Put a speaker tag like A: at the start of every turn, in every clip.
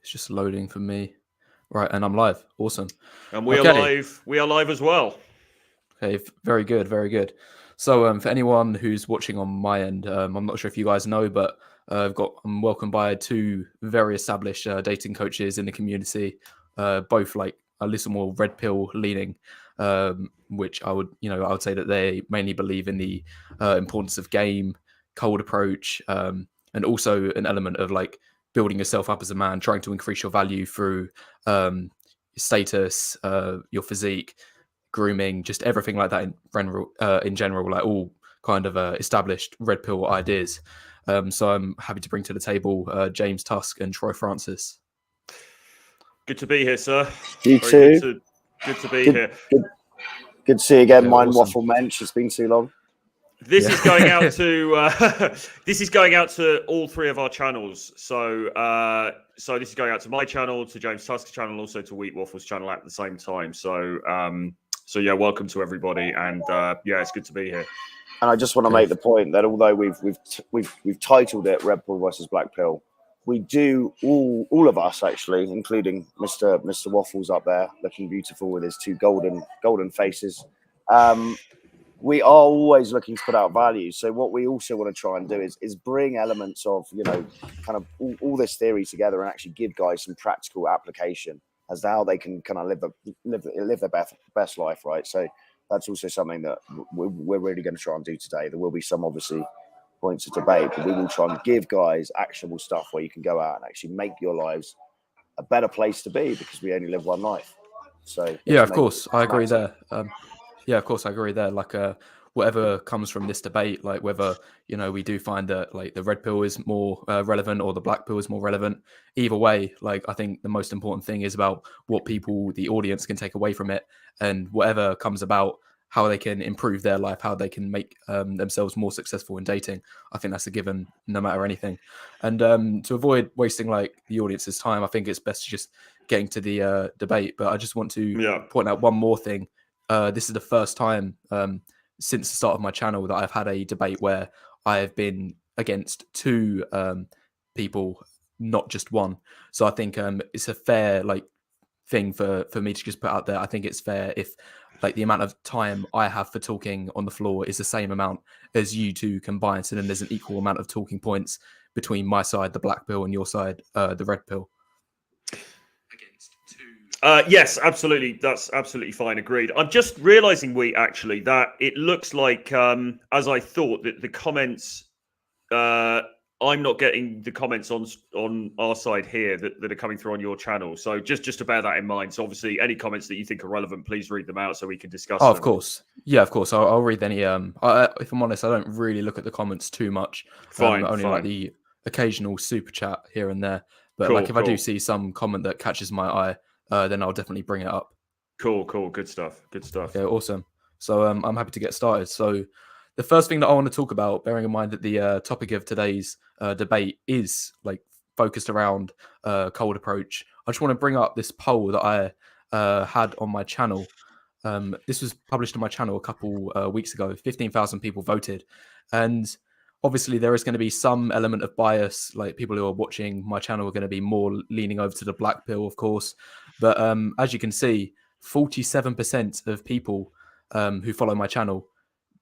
A: It's just loading for me. Right, and I'm live. Awesome.
B: And we are
A: Okay.
B: live. We are live as well.
A: Okay, very good, very good. So, for anyone who's watching on my end, I'm not sure if you guys know, but I'm welcomed by two very established dating coaches in the community, both like a little more red pill leaning, which I would say that they mainly believe in the importance of game, cold approach, and also an element of like building yourself up as a man, trying to increase your value through status, your physique, grooming, just everything like that in general, like all kind of established red pill ideas. So I'm happy to bring to the table James Tusk and Troy Francis.
B: Good to be here, sir.
C: You too.
B: Good to be here.
C: Good to see you again,
A: Yeah,
C: Mine
A: awesome.
C: Waffle Mensch. It's been too long.
B: This is going out to this is going out to all three of our channels. So this is going out to my channel, to James Tusk's channel, also to Wheat Waffle's channel at the same time. So yeah, welcome to everybody, and yeah, it's good to be here.
C: And I just want to make the point that although we've titled it Red Pill versus Black Pill, we do all of us actually, including Mr. Waffles up there, looking beautiful with his two golden faces. We are always looking to put out value. So what we also want to try and do is bring elements of kind of all this theory together and actually give guys some practical application as to how they can kind of live their best life, right? So that's also something that we're really going to try and do today. There will be some obviously points of debate, but we will try and give guys actionable stuff where you can go out and actually make your lives a better place to be, because we only live one life. So
A: yeah, of course, I agree there. Yeah, of course, I agree there. Like, whatever comes from this debate, like whether we do find that like the red pill is more relevant or the black pill is more relevant, either way, like I think the most important thing is about what the audience can take away from it, and whatever comes about, how they can improve their life, how they can make themselves more successful in dating. I think that's a given, no matter anything. And to avoid wasting like the audience's time, I think it's best to just getting to the debate. But I just want to point out one more thing. This is the first time since the start of my channel that I've had a debate where I have been against two people, not just one. So I think it's a fair thing for me to just put out there. I think it's fair if like the amount of time I have for talking on the floor is the same amount as you two combined. So then there's an equal amount of talking points between my side, the black pill, and your side, the red pill.
B: Yes, absolutely. That's absolutely fine. Agreed. I'm just realizing, actually, that it looks like, as I thought, that the comments, I'm not getting the comments on our side here that are coming through on your channel. So just to bear that in mind. So obviously, any comments that you think are relevant, please read them out so we can discuss them.
A: Of course. Yeah, of course. I'll read any. If I'm honest, I don't really look at the comments too much.
B: Fine.
A: Like the occasional super chat here and there. But if I do see some comment that catches my eye, then I'll definitely bring it up.
B: Cool. Good stuff.
A: Okay, awesome. So I'm happy to get started. So the first thing that I want to talk about, bearing in mind that the topic of today's debate is like focused around cold approach, I just want to bring up this poll that I had on my channel. This was published on my channel a couple weeks ago. 15,000 people voted, and obviously there is going to be some element of bias. Like people who are watching my channel are going to be more leaning over to the black pill, of course. But as you can see, 47% of people who follow my channel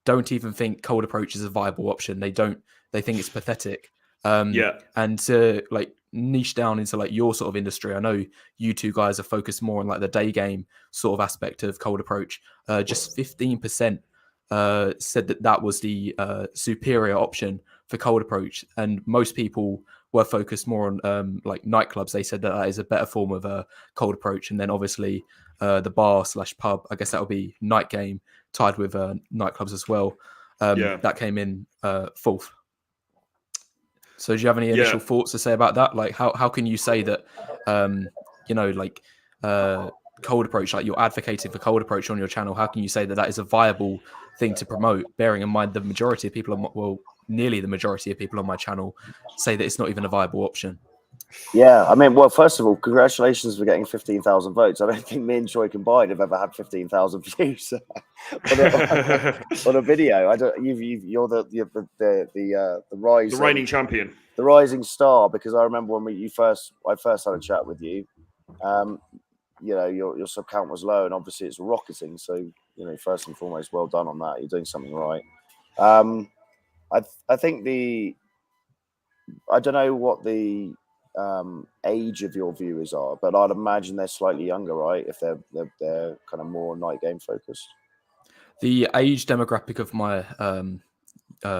A: don't even think cold approach is a viable option. They think it's pathetic. And to like niche down into like your sort of industry, I know you two guys are focused more on like the day game sort of aspect of cold approach. Just 15% said that was the superior option for cold approach, and most people were focused more on like nightclubs. They said that is a better form of cold approach, and then obviously the bar/pub, I guess that would be night game tied with nightclubs as well. That came in fourth. So do you have any initial thoughts to say about that? Like how can you say that cold approach, like you're advocating for cold approach on your channel, how can you say that is a viable thing to promote, bearing in mind the majority of people nearly the majority of people on my channel say that it's not even a viable option?
C: Yeah, I mean, well, first of all, congratulations for getting 15,000 votes. I don't think me and Troy combined have ever had 15,000 views on a video. I don't. You're the rise,
B: the reigning champion,
C: the rising star. Because I remember when I first had a chat with you. You know, your sub count was low, and obviously it's rocketing. So you know, first and foremost, well done on that. You're doing something right. I think I don't know what the age of your viewers are, but I'd imagine they're slightly younger, right? If they're kind of more night game focused.
A: The age demographic of my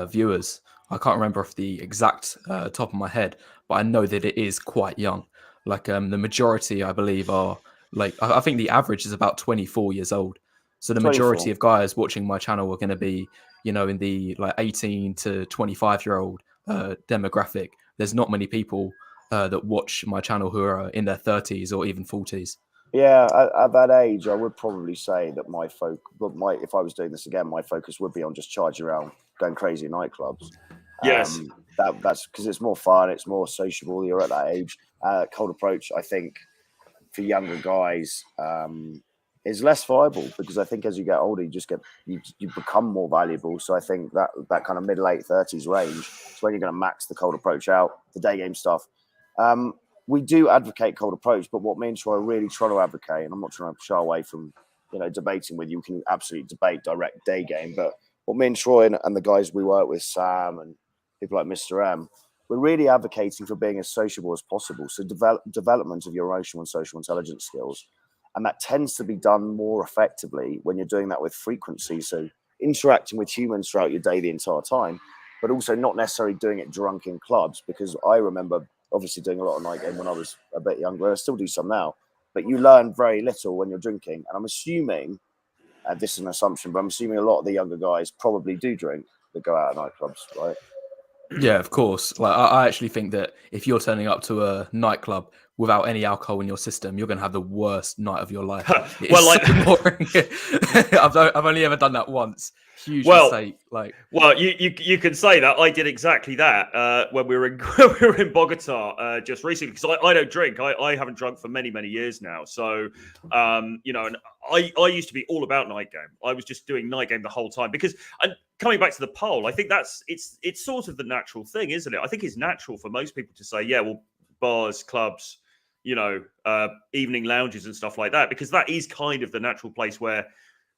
A: viewers, I can't remember off the exact top of my head, but I know that it is quite young. Like the majority, I believe, are like I think the average is about 24 years old. So the
C: 24.
A: majority of guys watching my channel are going to be, you know, in the like 18 to 25-year-old demographic. There's not many people that watch my channel who are in their 30s or even 40s.
C: Yeah, at that age, I would probably say that if I was doing this again, my focus would be on just charging around, going crazy in nightclubs.
B: yes.
C: That's because it's more fun, it's more sociable. You're at that age. Cold approach, I think, for younger guys, is less viable because I think as you get older, you become more valuable. So I think that kind of mid late 30s range is when you're going to max the cold approach out, the day game stuff. We do advocate cold approach, but what me and Troy are really trying to advocate, and I'm not trying to shy away from, you know, debating with you. We can absolutely debate direct day game, but what me and Troy and the guys we work with, Sam and people like Mr. M, we're really advocating for being as sociable as possible. So development of your emotional and social intelligence skills. And that tends to be done more effectively when you're doing that with frequency. So interacting with humans throughout your day the entire time, but also not necessarily doing it drunk in clubs, because I remember obviously doing a lot of night game when I was a bit younger. I still do some now, but you learn very little when you're drinking. And I'm assuming, this is an assumption, but I'm assuming a lot of the younger guys probably do drink that go out at nightclubs, right?
A: Yeah, of course. Like I actually think that if you're turning up to a nightclub without any alcohol in your system, you're going to have the worst night of your life. It
B: Well,
A: is
B: like
A: so boring. I've only ever done that once. Huge
B: Well,
A: mistake. Like,
B: well, you can say that. I did exactly that when we were in when we were in Bogota just recently, because I don't drink. I haven't drunk for many years now. So you know, and I used to be all about night game. I was just doing night game the whole time because, and coming back to the poll, I think it's sort of the natural thing, isn't it? I think it's natural for most people to say, yeah, well, bars, clubs, you know, evening lounges and stuff like that, because that is kind of the natural place where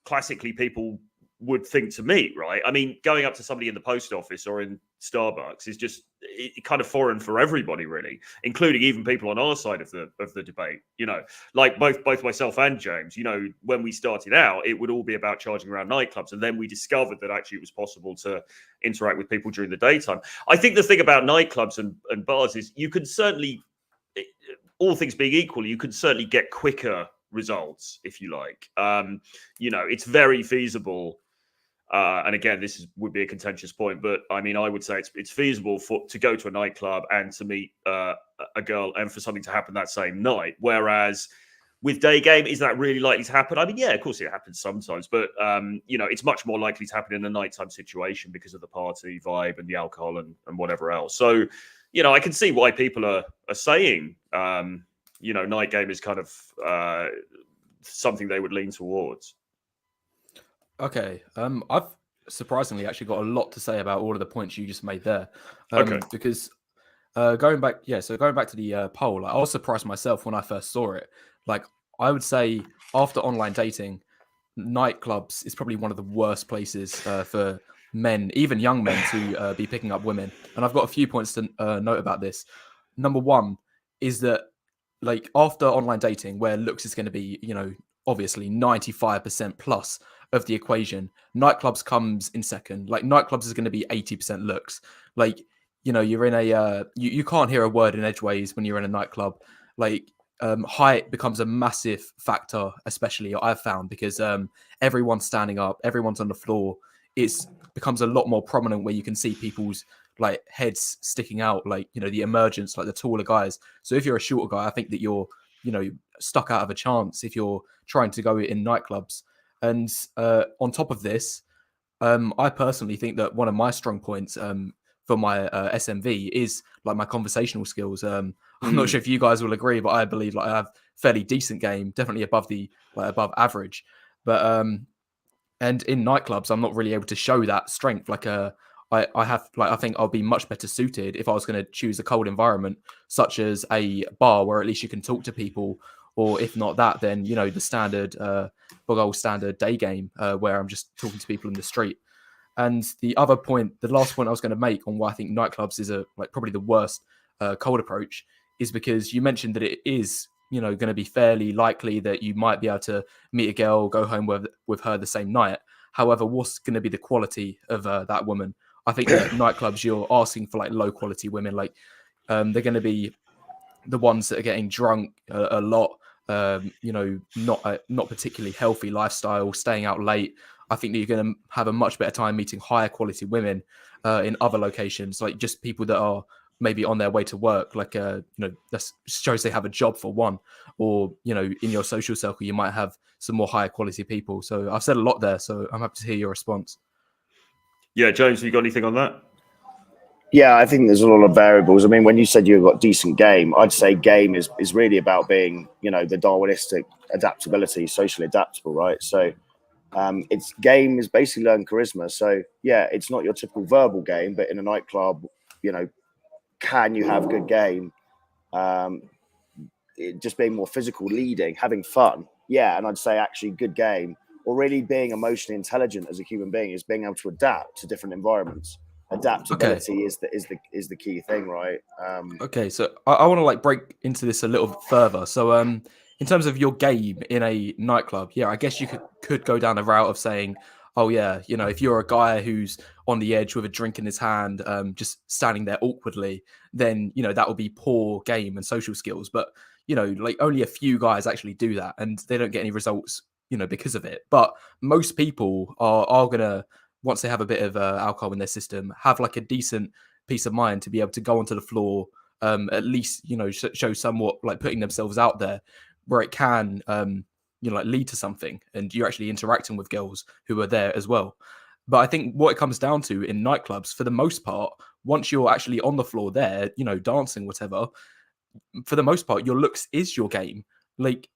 B: classically people would think to meet, right? I mean, going up to somebody in the post office or in Starbucks is just kind of foreign for everybody, really, including even people on our side of the debate. You know, like both myself and James. You know, when we started out, it would all be about charging around nightclubs, and then we discovered that actually it was possible to interact with people during the daytime. I think the thing about nightclubs and bars is you can certainly, all things being equal, you can certainly get quicker results if you like. You know, it's very feasible. And again, would be a contentious point, but I mean, I would say it's feasible to go to a nightclub and to meet a girl and for something to happen that same night. Whereas with day game, is that really likely to happen? I mean, yeah, of course it happens sometimes, but you know, it's much more likely to happen in a nighttime situation because of the party vibe and the alcohol and whatever else. So, you know, I can see why people are saying, you know, night game is kind of something they would lean towards.
A: okay, I've surprisingly actually got a lot to say about all of the points you just made there.
B: Okay.
A: Because going back to the poll, I was surprised myself when I first saw it. Like, I would say after online dating, nightclubs is probably one of the worst places for men, even young men, to be picking up women. And I've got a few points to note about this. Number one is that, like, after online dating, where looks is going to be, you know, obviously 95% plus of the equation, nightclubs comes in second. Like, nightclubs is going to be 80% looks. Like, you know, you're in a you can't hear a word in edgeways when you're in a nightclub. Like, height becomes a massive factor, especially I've found, because everyone's standing up, everyone's on the floor. It becomes a lot more prominent where you can see people's like heads sticking out, like, you know, the emergence, like the taller guys. So if you're a shorter guy, I think that you're, you know, stuck out of a chance if you're trying to go in nightclubs. And on top of this, I personally think that one of my strong points for my SMV is like my conversational skills. I'm not sure if you guys will agree, but I believe like I have fairly decent game, definitely above average. But and in nightclubs, I'm not really able to show that strength. Like I think I'll be much better suited if I was going to choose a cold environment, such as a bar where at least you can talk to people, or if not that, then the standard, big old standard day game where I'm just talking to people in the street. And the last point I was going to make on why I think nightclubs is probably the worst cold approach is because you mentioned that it is going to be fairly likely that you might be able to meet a girl, go home with her the same night. However, what's going to be the quality of that woman? I think that nightclubs, you're asking for like low quality women. Like they're going to be the ones that are getting drunk a lot. Not particularly healthy lifestyle, staying out late. I think that you're going to have a much better time meeting higher quality women in other locations, like just people that are maybe on their way to work, like that shows they have a job for one, or in your social circle you might have some more higher quality people. So I've said a lot there, so I'm happy to hear your response.
B: Yeah, James, have you got anything on that?
C: Yeah, I think there's a lot of variables. I mean, when you said you've got decent game, I'd say game is really about being, the Darwinistic adaptability, socially adaptable, right? So it's game is basically learn charisma. So yeah, it's not your typical verbal game, but in a nightclub, can you have good game? Just being more physical, leading, having fun. Yeah, and I'd say actually good game, or really being emotionally intelligent as a human being, is being able to adapt to different environments. Adaptability is the key thing, right?
A: Okay, so I want to like break into this a little bit further. So in terms of your game in a nightclub, yeah, I guess you could go down the route of saying, oh yeah, if you're a guy who's on the edge with a drink in his hand, just standing there awkwardly, then that would be poor game and social skills. But like only a few guys actually do that, and they don't get any results, because of it. But most people are gonna, once they have a bit of alcohol in their system, have like a decent peace of mind to be able to go onto the floor, at least show somewhat like putting themselves out there, where it can like lead to something, and you're actually interacting with girls who are there as well. But I think what it comes down to in nightclubs, for the most part, once you're actually on the floor there, dancing, whatever, for the most part, your looks is your game. Like,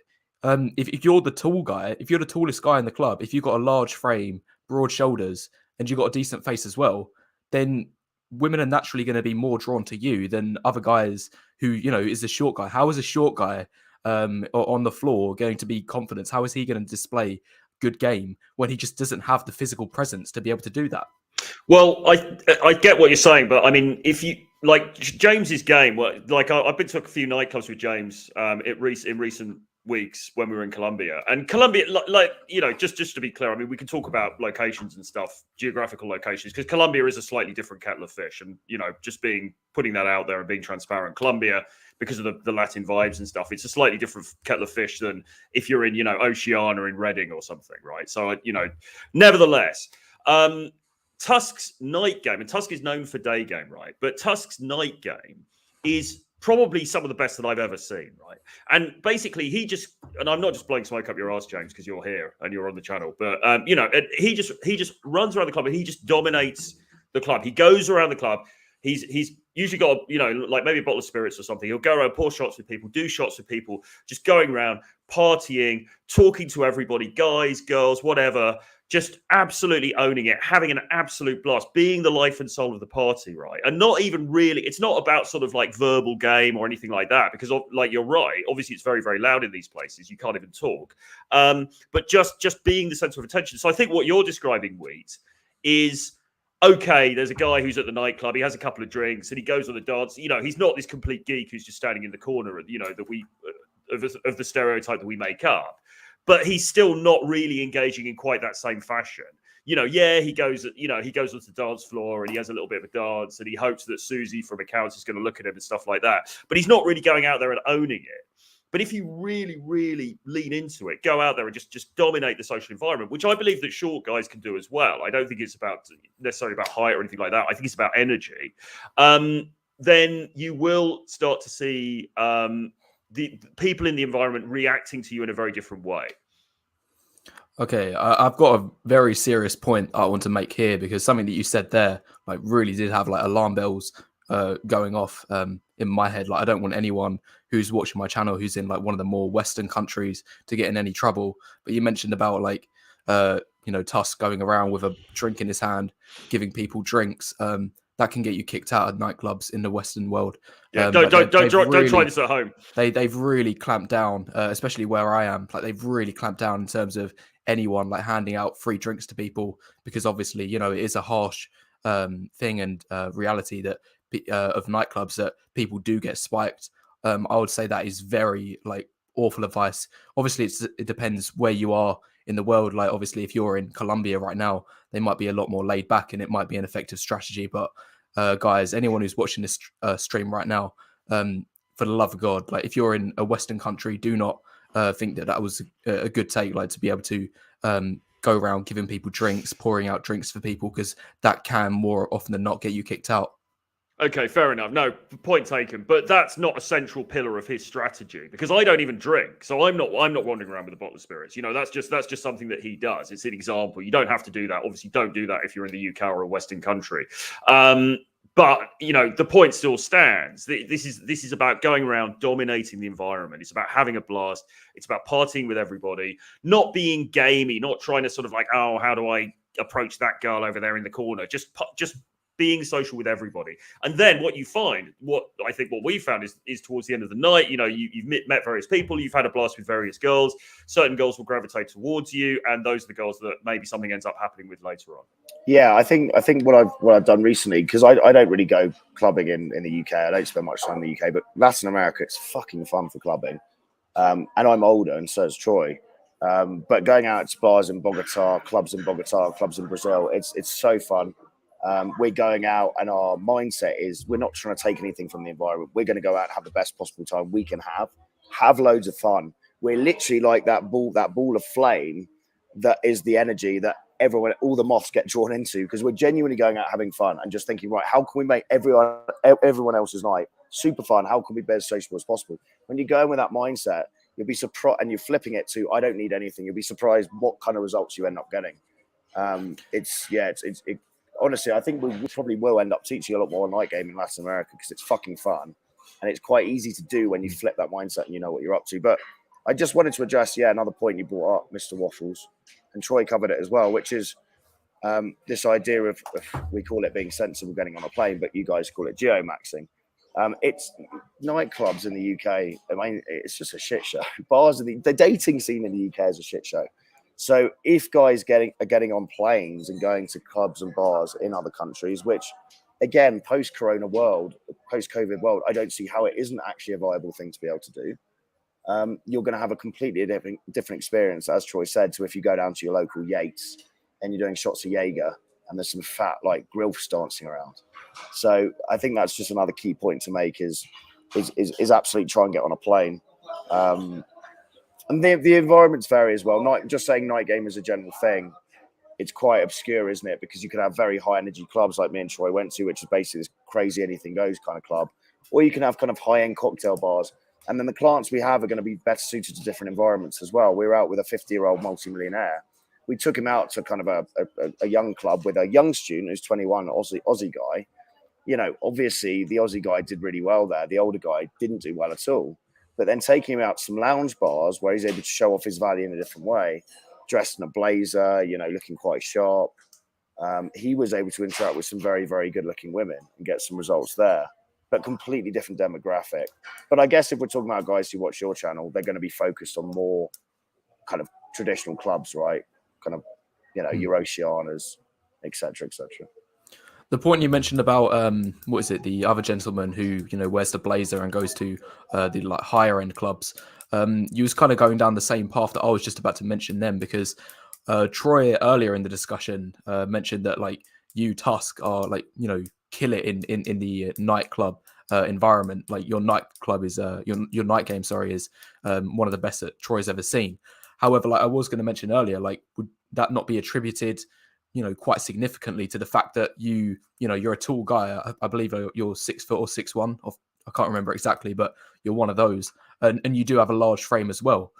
A: if you're the tall guy, if you're the tallest guy in the club, if you've got a large frame, broad shoulders, and you've got a decent face as well, then women are naturally going to be more drawn to you than other guys who, is a short guy. How is a short guy on the floor going to be confident? How is he going to display good game when he just doesn't have the physical presence to be able to do that?
B: Well, I get what you're saying, but I mean, if you like James's game, like I've been to a few nightclubs with James in recent weeks when we were in Colombia, and Colombia, just to be clear, I mean, we can talk about locations and stuff, geographical locations, because Colombia is a slightly different kettle of fish, and just putting that out there and being transparent, Colombia, because of the Latin vibes and stuff, it's a slightly different kettle of fish than if you're in Oceania in Reading or something, right? So nevertheless. Tusk's night game, and Tusk is known for day game, right? But Tusk's night game is probably some of the best that I've ever seen, right? And basically, and I'm not just blowing smoke up your ass, James, because you're here and you're on the channel, but he just runs around the club and he just dominates the club. He goes around the club. He's usually got like maybe a bottle of spirits or something. He'll go around, pour shots with people, do shots with people, just going around, partying, talking to everybody, guys, girls, whatever. Just absolutely owning it, having an absolute blast, being the life and soul of the party, right? And not even really, it's not about sort of like verbal game or anything like that, because like you're right, obviously it's very, very loud in these places. You can't even talk. But just being the center of attention. So I think what you're describing, Wheat, is okay, there's a guy who's at the nightclub, he has a couple of drinks and he goes on the dance. He's not this complete geek who's just standing in the corner, that we of the stereotype that we make up. But he's still not really engaging in quite that same fashion. He goes onto the dance floor and he has a little bit of a dance and he hopes that Susie from accounts is going to look at him and stuff like that. But he's not really going out there and owning it. But if you really, really lean into it, go out there and just dominate the social environment, which I believe that short guys can do as well. I don't think it's necessarily about height or anything like that. I think it's about energy. Then you will start to see the people in the environment reacting to you in a very different way.
A: Okay, I've got a very serious point I want to make here, because something that you said there, like, really did have like alarm bells going off in my head. Like, I don't want anyone who's watching my channel who's in like one of the more Western countries to get in any trouble. But you mentioned about like Tusk going around with a drink in his hand, giving people drinks. That can get you kicked out of nightclubs in the Western world.
B: Yeah,
A: Like
B: don't try this at home.
A: They've really clamped down, especially where I am. Like, they've really clamped down in terms of anyone like handing out free drinks to people, because obviously, it is a harsh thing and reality that of nightclubs, that people do get spiked. I would say that is very like awful advice. Obviously, it depends where you are in the world. Like, obviously, if you're in Colombia right now, they might be a lot more laid back and it might be an effective strategy. But guys, anyone who's watching this stream right now, for the love of God, like, if you're in a Western country, do not think that was a good take, like, to be able to go around giving people drinks, pouring out drinks for people, because that can more often than not get you kicked out.
B: Okay, fair enough. No, point taken. But that's not a central pillar of his strategy, because I don't even drink, so I'm not wandering around with a bottle of spirits. That's just something that he does. It's an example. You don't have to do that. Obviously, don't do that if you're in the UK or a Western country. But the point still stands. This is about going around dominating the environment. It's about having a blast. It's about partying with everybody, not being gamey, not trying to sort of like, oh, how do I approach that girl over there in the corner? Just being social with everybody. And then what you find, what we found is towards the end of the night, you've met various people, you've had a blast with various girls. Certain girls will gravitate towards you, and those are the girls that maybe something ends up happening with later on.
C: Yeah, I think what I've done recently, because I don't really go clubbing in the UK. I don't spend much time in the UK, but Latin America, it's fucking fun for clubbing. And I'm older, and so is Troy. But going out to bars in Bogota, clubs in Brazil, it's so fun. We're going out, and our mindset is we're not trying to take anything from the environment. We're going to go out and have the best possible time we can have loads of fun. We're literally like that ball of flame that is the energy that all the moths get drawn into, because we're genuinely going out having fun and just thinking, right, how can we make everyone else's night super fun? How can we be as sociable as possible? When you go in with that mindset, you'll be surprised, and you're flipping it to I don't need anything. You'll be surprised what kind of results you end up getting. Honestly, I think we probably will end up teaching a lot more night game in Latin America, because it's fucking fun and it's quite easy to do when you flip that mindset and you know what you're up to. But I just wanted to address, another point you brought up, Mr. Waffles, and Troy covered it as well, which is this idea of, we call it being sensible getting on a plane, but you guys call it geomaxing. It's nightclubs in the UK. I mean, it's just a shit show. Bars, the dating scene in the UK is a shit show. So if guys are getting on planes and going to clubs and bars in other countries, which again, post-corona world, post-COVID world, I don't see how it isn't actually a viable thing to be able to do. You're going to have a completely different experience, as Troy said, to if you go down to your local Yates and you're doing shots of Jaeger and there's some fat like grilfs dancing around. So I think that's just another key point to make is absolutely try and get on a plane. And the environments vary as well. Just saying night game is a general thing, it's quite obscure, isn't it? Because you can have very high energy clubs like me and Troy went to, which is basically this crazy anything goes kind of club. Or you can have kind of high end cocktail bars. And then the clients we have are going to be better suited to different environments as well. We were out with a 50-year-old multimillionaire. We took him out to kind of a young club with a young student who's 21, Aussie guy. Obviously the Aussie guy did really well there. The older guy didn't do well at all. But then taking him out to some lounge bars where he's able to show off his value in a different way, dressed in a blazer, looking quite sharp. He was able to interact with some very, very good looking women and get some results there, but completely different demographic. But I guess if we're talking about guys who watch your channel, they're going to be focused on more kind of traditional clubs, right? Kind of, your Oceanas, et cetera, et cetera.
A: The point you mentioned about the other gentleman who wears the blazer and goes to the like higher end clubs. You was kind of going down the same path that I was just about to mention then, because Troy earlier in the discussion mentioned that like you Tusk are like kill it in the nightclub environment. Like your nightclub is your night game, is one of the best that Troy's ever seen. However, like I was going to mention earlier, like would that not be attributed quite significantly to the fact that you're a tall guy. I believe you're 6 foot or 6'1". I can't remember exactly, but you're one of those, and you do have a large frame as well.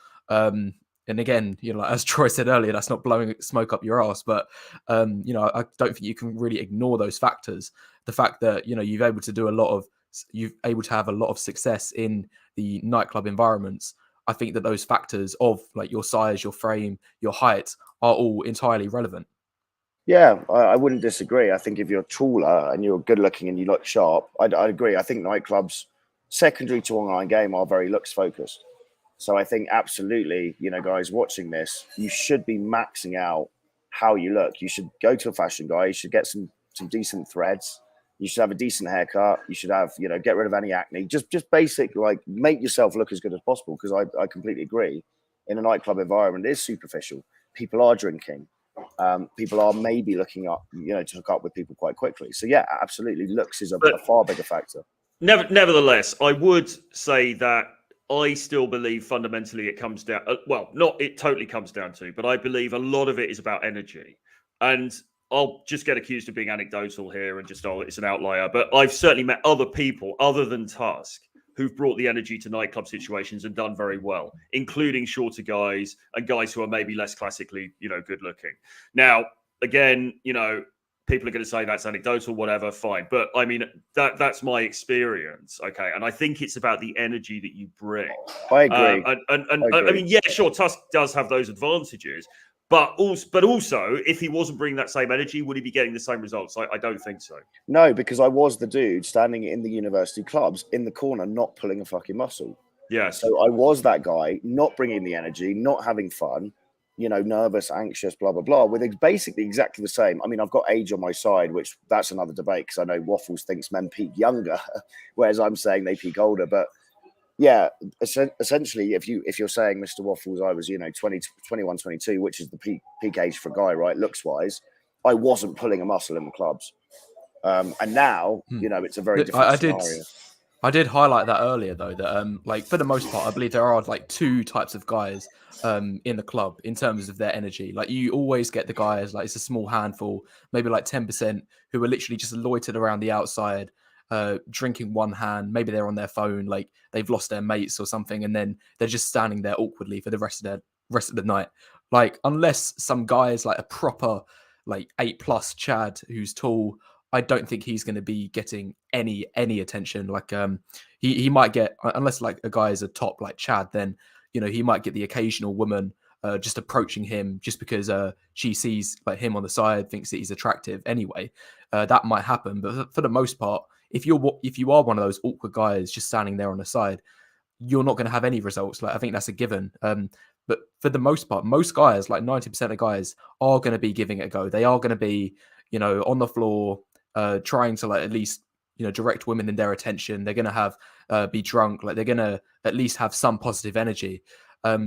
A: and again, like, as Troy said earlier, that's not blowing smoke up your ass, but I don't think you can really ignore those factors. The fact that you've able to have a lot of success in the nightclub environments. I think that those factors of like your size, your frame, your height are all entirely relevant.
C: Yeah, I wouldn't disagree. I think if you're taller and you're good looking and you look sharp, I'd agree. I think nightclubs, secondary to online game, are very looks focused. So I think absolutely, guys watching this, you should be maxing out how you look. You should go to a fashion guy. You should get some decent threads. You should have a decent haircut. You should have, get rid of any acne. Just basic, like, make yourself look as good as possible. Because I completely agree. In a nightclub environment, it is superficial. People are drinking. People are maybe looking up, to hook up with people quite quickly. So yeah, absolutely, looks is a far bigger factor.
B: Nevertheless, I would say that I still believe fundamentally it comes down. Well, not it totally comes down to, but I believe a lot of it is about energy. And I'll just get accused of being anecdotal here and just it's an outlier. But I've certainly met other people other than Tusk who've brought the energy to nightclub situations and done very well, including shorter guys and guys who are maybe less classically, good looking. Now, again, people are going to say that's anecdotal, whatever, fine. But I mean, that's my experience, okay? And I think it's about the energy that you bring.
C: I agree.
B: I mean, yeah, sure, Tusk does have those advantages. But also, if he wasn't bringing that same energy, would he be getting the same results? I don't think so.
C: No, because I was the dude standing in the university clubs in the corner, not pulling a fucking muscle.
B: Yes.
C: So I was that guy, not bringing the energy, not having fun, nervous, anxious, blah, blah, blah, with basically exactly the same. I mean, I've got age on my side, which that's another debate because I know Waffles thinks men peak younger, whereas I'm saying they peak older. But yeah, essentially, if you're saying, Mr. Waffles, I was, 20, 21, 22, which is the peak age for a guy, right, looks wise, I wasn't pulling a muscle in the clubs. And now, it's a very different scenario.
A: I did highlight that earlier, though, that like for the most part, I believe there are like two types of guys in the club in terms of their energy. Like you always get the guys, like it's a small handful, maybe like 10%, who are literally just loitered around the outside, drinking one hand. Maybe they're on their phone, like they've lost their mates or something, and then they're just standing there awkwardly for the rest of the night. Like unless some guy is like a proper like 8+ Chad who's tall, I don't think he's going to be getting any attention. Like he might get, unless like a guy is a top like Chad, then he might get the occasional woman just approaching him just because she sees like him on the side, thinks that he's attractive anyway. That might happen, but for the most part, if you are one of those awkward guys just standing there on the side, you're not going to have any results. Like I think that's a given. But for the most part, most guys, like 90% of guys, are going to be giving it a go. They are going to be, on the floor, trying to like at least direct women in their attention. They're going to have be drunk. Like they're going to at least have some positive energy.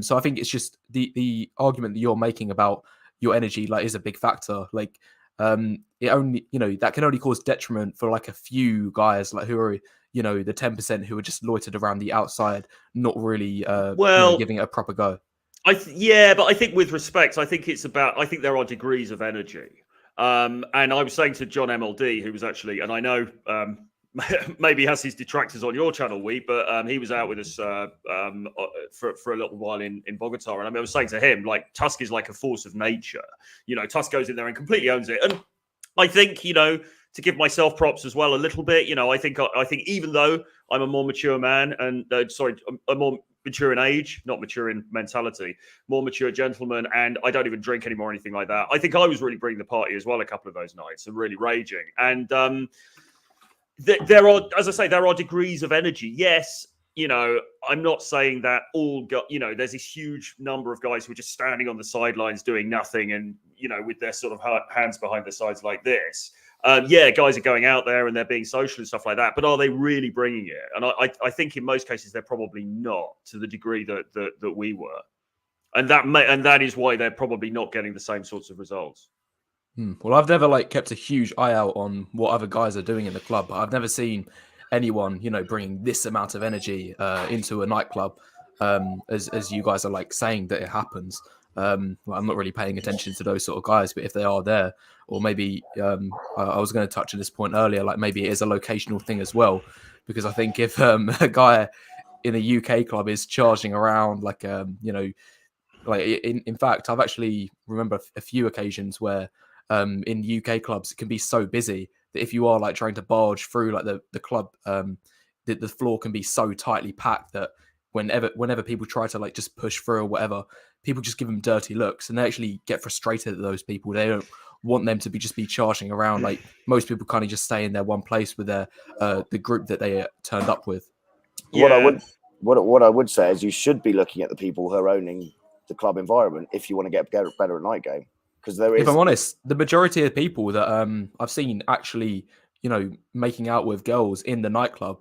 A: So I think it's just the argument that you're making about your energy like is a big factor. Like it only that can only cause detriment for like a few guys like who are the 10% who are just loitered around the outside, not really giving it a proper go.
B: But I think with respect, I think there are degrees of energy. And I was saying to John MLD, who was actually, and I know maybe has his detractors on your channel, but he was out with us for a little while in Bogota. And I was saying to him, like, Tusk is like a force of nature. Tusk goes in there and completely owns it. And I think, to give myself props as well a little bit, I think even though I'm a more mature man and, a more mature in age, not mature in mentality, more mature gentleman, and I don't even drink anymore or anything like that. I think I was really bringing the party as well a couple of those nights and really raging. And there are degrees of energy. Yes, I'm not saying that all there's this huge number of guys who are just standing on the sidelines doing nothing and, with their sort of hands behind their sides like this. Guys are going out there and they're being social and stuff like that, but are they really bringing it? And I think in most cases they're probably not to the degree that we were, and that is why they're probably not getting the same sorts of results.
A: Well, I've never kept a huge eye out on what other guys are doing in the club, but I've never seen anyone bringing this amount of energy into a nightclub as you guys are saying that it happens. I'm not really paying attention to those sort of guys, but if they are there, or maybe I was going to touch on this point earlier, maybe it is a locational thing as well, because I think if a guy in a UK club is charging around Like in fact, I've actually remember a few occasions where in UK clubs it can be so busy that if you are like trying to barge through like the club, the floor can be so tightly packed that whenever people try to like just push through or whatever, people just give them dirty looks and they actually get frustrated at those people. They don't want them to be charging around. Like most people kind of just stay in their one place with their the group that they turned up with.
B: Yeah.
C: What I would say is you should be looking at the people who are owning the club environment if you want to get better at night game, because there is.
A: If I'm honest, the majority of people that I've seen actually, you know, making out with girls in the nightclub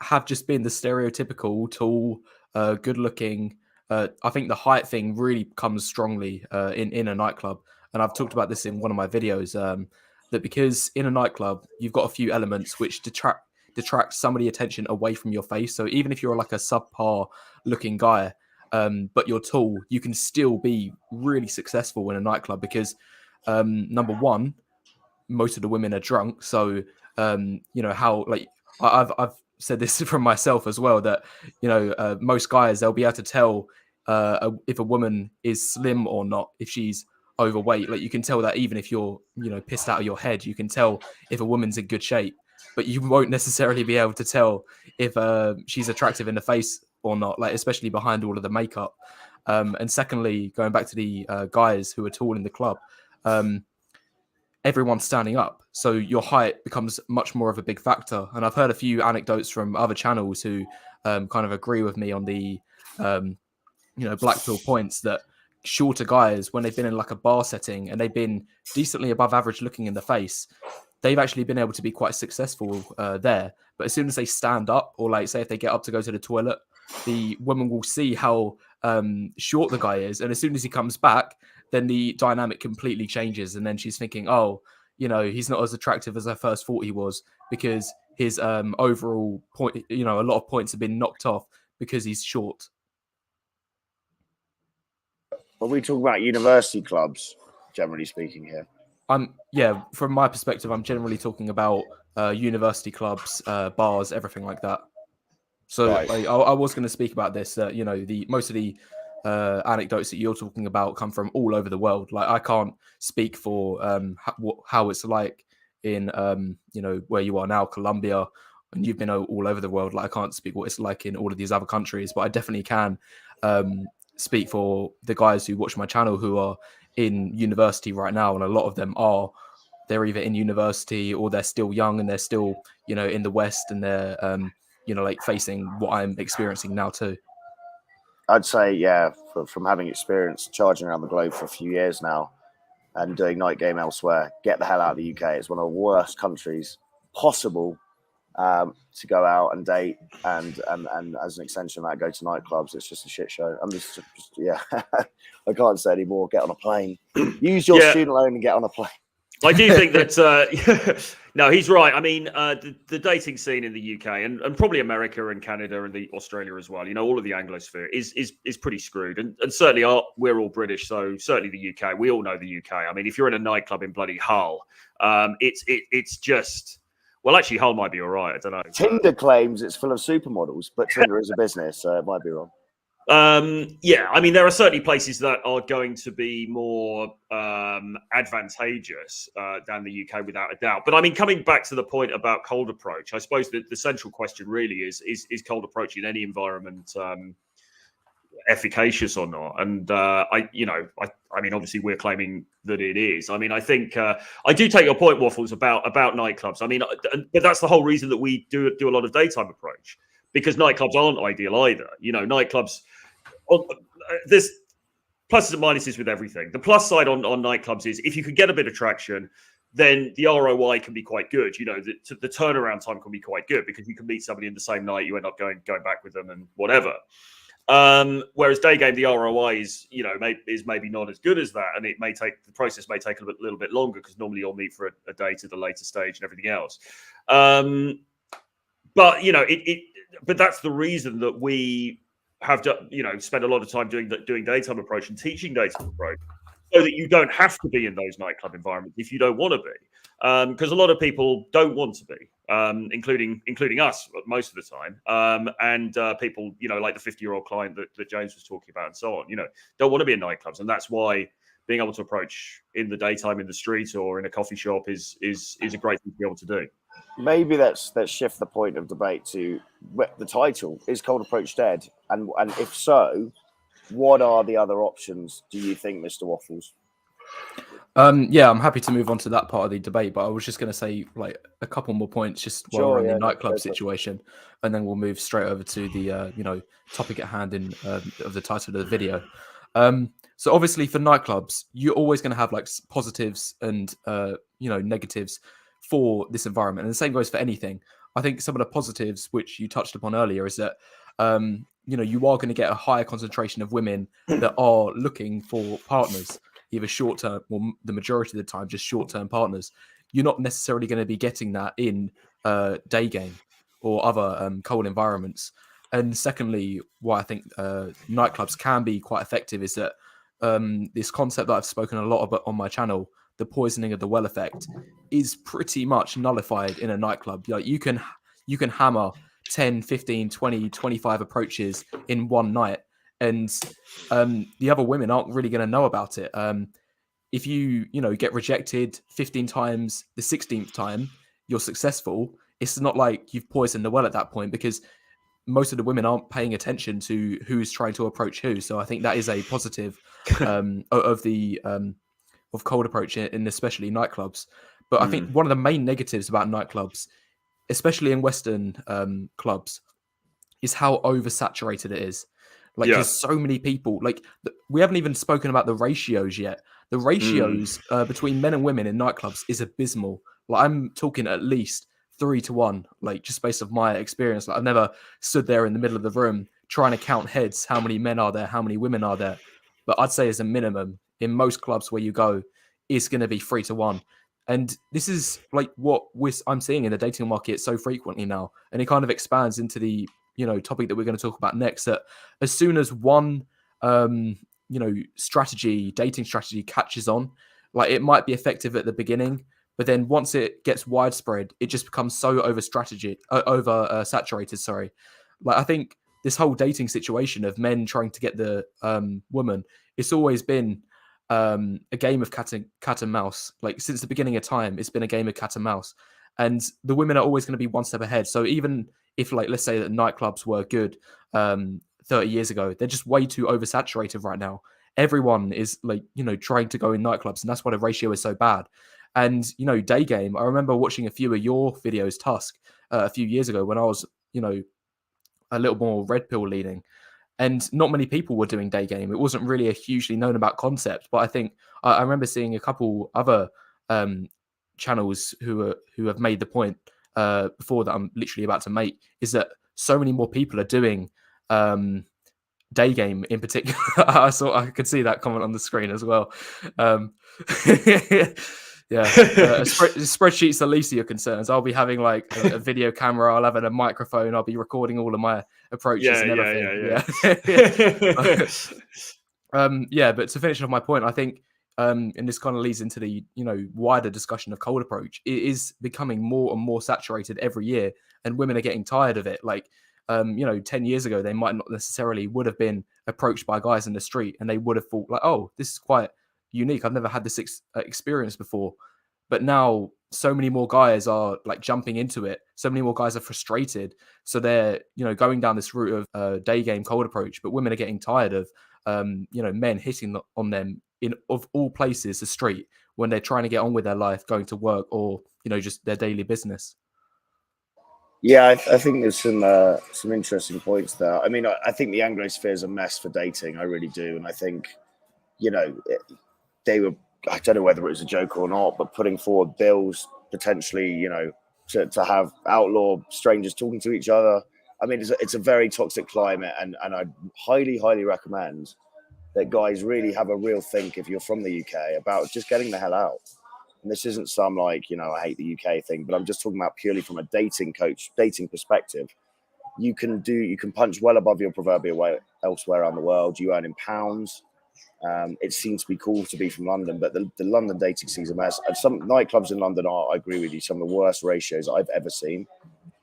A: have just been the stereotypical tall, good-looking. I think the height thing really comes strongly in a nightclub, and I've talked about this in one of my videos. That because in a nightclub you've got a few elements which detract some of the attention away from your face. So even if you're like a subpar-looking guy, but you're tall, you can still be really successful in a nightclub because number one, most of the women are drunk. So you know how like I've said this from myself as well that you know most guys they'll be able to tell if a woman is slim or not if she's overweight. Like you can tell that even if you're you know pissed out of your head, you can tell if a woman's in good shape, but you won't necessarily be able to tell if she's attractive in the face or not, like especially behind all of the makeup. And secondly, going back to the guys who are tall in the club, everyone's standing up, so your height becomes much more of a big factor. And I've heard a few anecdotes from other channels who kind of agree with me on the you know black pill points that shorter guys, when they've been in like a bar setting and they've been decently above average looking in the face, they've actually been able to be quite successful there. But as soon as they stand up, or like say if they get up to go to the toilet, the woman will see how short the guy is, and as soon as he comes back, then the dynamic completely changes, and then she's thinking, oh, you know, he's not as attractive as I first thought he was because his overall point, you know, a lot of points have been knocked off because he's short.
C: When we talk about university clubs, generally speaking, here.
A: Yeah, from my perspective, I'm generally talking about university clubs, bars, everything like that. So
C: Right.
A: like, I was going to speak about this. You know, most of the anecdotes that you're talking about come from all over the world. Like I can't speak for how it's like in you know where you are now, Colombia, and you've been all over the world. Like I can't speak what it's like in all of these other countries, but I definitely can speak for the guys who watch my channel who are in university right now, and a lot of them they're either in university or they're still young and they're still you know in the West, and they're you know like facing what I'm experiencing now too.
C: I'd say yeah, from having experience charging around the globe for a few years now and doing night game elsewhere, get the hell out of the UK. It's one of the worst countries possible to go out and date, and as an extension of that, go to nightclubs. It's just a shit show. I'm just yeah, I can't say anymore. Get on a plane, use your student loan, and get on a plane.
B: I do think that no, he's right. I mean, the dating scene in the UK and probably America and Canada and the Australia as well. You know, all of the Anglosphere is pretty screwed, and certainly we're all British, so certainly the UK. We all know the UK. I mean, if you're in a nightclub in bloody Hull, it's just. Well, actually, Hull might be all right. I don't know.
C: Tinder claims it's full of supermodels, but Tinder is a business, so it might be wrong.
B: Yeah, I mean, there are certainly places that are going to be more advantageous than the UK, without a doubt. But I mean, coming back to the point about cold approach, I suppose that the central question really is cold approach in any environment efficacious or not? And I mean, obviously we're claiming that it is. I mean, I think I do take your point, Waffles, about nightclubs. I mean, but that's the whole reason that we do a lot of daytime approach, because nightclubs aren't ideal either. You know, nightclubs, there's pluses and minuses with everything. The plus side on nightclubs is if you can get a bit of traction, then the ROI can be quite good. You know, the turnaround time can be quite good because you can meet somebody in the same night, you end up going back with them and whatever. Whereas day game, the ROI is, you know, is maybe not as good as that, and the process may take a little bit longer because normally you'll meet for a day to the later stage and everything else. But you know, but that's the reason that we have to, you know, spend a lot of time doing daytime approach and teaching daytime approach, so that you don't have to be in those nightclub environments if you don't want to be, because a lot of people don't want to be. including us most of the time, and people, like the 50-year-old client that James was talking about, and so on. Don't want to be in nightclubs, and that's why being able to approach in the daytime in the street or in a coffee shop is a great thing to be able to do.
C: Maybe let's shift the point of debate to the title. Is cold approach dead? And if so, what are the other options, do you think, Mr. Waffles?
A: Yeah, I'm happy to move on to that part of the debate, but I was just going to say like a couple more points just while we're on the nightclub situation, and then we'll move straight over to the topic at hand of the title of the video. So obviously for nightclubs, you're always going to have like positives and negatives for this environment, and the same goes for anything. I think some of the positives which you touched upon earlier is that you are going to get a higher concentration of women that are looking for partners, either short-term or the majority of the time just short-term partners. You're not necessarily going to be getting that in day game or other cold environments. And secondly, why I think nightclubs can be quite effective is that this concept that I've spoken a lot about on my channel, the poisoning of the well effect, is pretty much nullified in a nightclub. Like you can hammer 10, 15, 20, 25 approaches in one night, and the other women aren't really going to know about it. If you get rejected 15 times, the 16th time you're successful, it's not like you've poisoned the well at that point, because most of the women aren't paying attention to who's trying to approach who. So I think that is a positive of cold approach in especially nightclubs. But I think one of the main negatives about nightclubs, especially in Western clubs, is how oversaturated it is. Like there's so many people. Like we haven't even spoken about the ratios yet. The ratios between men and women in nightclubs is abysmal. Like I'm talking at least 3-1, like just based off my experience. Like I've never stood there in the middle of the room trying to count heads, how many men are there, how many women are there. But I'd say as a minimum in most clubs where you go, it's going to be 3-1. And this is like what I'm seeing in the dating market so frequently now. And it kind of expands into the topic that we're going to talk about next, that as soon as one dating strategy catches on, like it might be effective at the beginning, but then once it gets widespread, it just becomes so saturated. Sorry. Like I think this whole dating situation of men trying to get the woman, it's always been a game of cat and mouse. Like since the beginning of time, it's been a game of cat and mouse, and the women are always going to be one step ahead. So even if, like, let's say that nightclubs were good 30 years ago, they're just way too oversaturated right now. Everyone is like, trying to go in nightclubs, and that's why the ratio is so bad. And, day game, I remember watching a few of your videos, Tusk, a few years ago when I was, a little more red pill leaning, and not many people were doing day game. It wasn't really a hugely known about concept, but I think I remember seeing a couple other channels who have made the point before that I'm literally about to make, is that so many more people are doing day game in particular. I could see that comment on the screen as well. Spreadsheets are least of your concerns. I'll be having like a video camera, I'll have a microphone, I'll be recording all of my approaches and everything. But to finish off my point, I think and this kind of leads into the wider discussion of cold approach. It is becoming more and more saturated every year, and women are getting tired of it. Like 10 years ago, they might not necessarily would have been approached by guys in the street, and they would have thought like, oh, this is quite unique, I've never had this experience before. But now so many more guys are like jumping into it, so many more guys are frustrated, so they're going down this route of day game cold approach. But women are getting tired of men hitting on them in, of all places, the street, when they're trying to get on with their life, going to work, or just their daily business.
C: Yeah, I think there's some interesting points there. I mean, I think the Anglosphere is a mess for dating. I really do. And I think, they were, I don't know whether it was a joke or not, but putting forward bills potentially, to have outlaw strangers talking to each other. I mean, it's a very toxic climate, and I highly, highly recommend that guys really have a real think, if you're from the UK, about just getting the hell out. And this isn't some like, I hate the UK thing, but I'm just talking about purely from a dating perspective. You can punch well above your proverbial weight elsewhere around the world. You earn in pounds. It seems to be cool to be from London, but the London dating season has some nightclubs in London are, I agree with you, some of the worst ratios I've ever seen,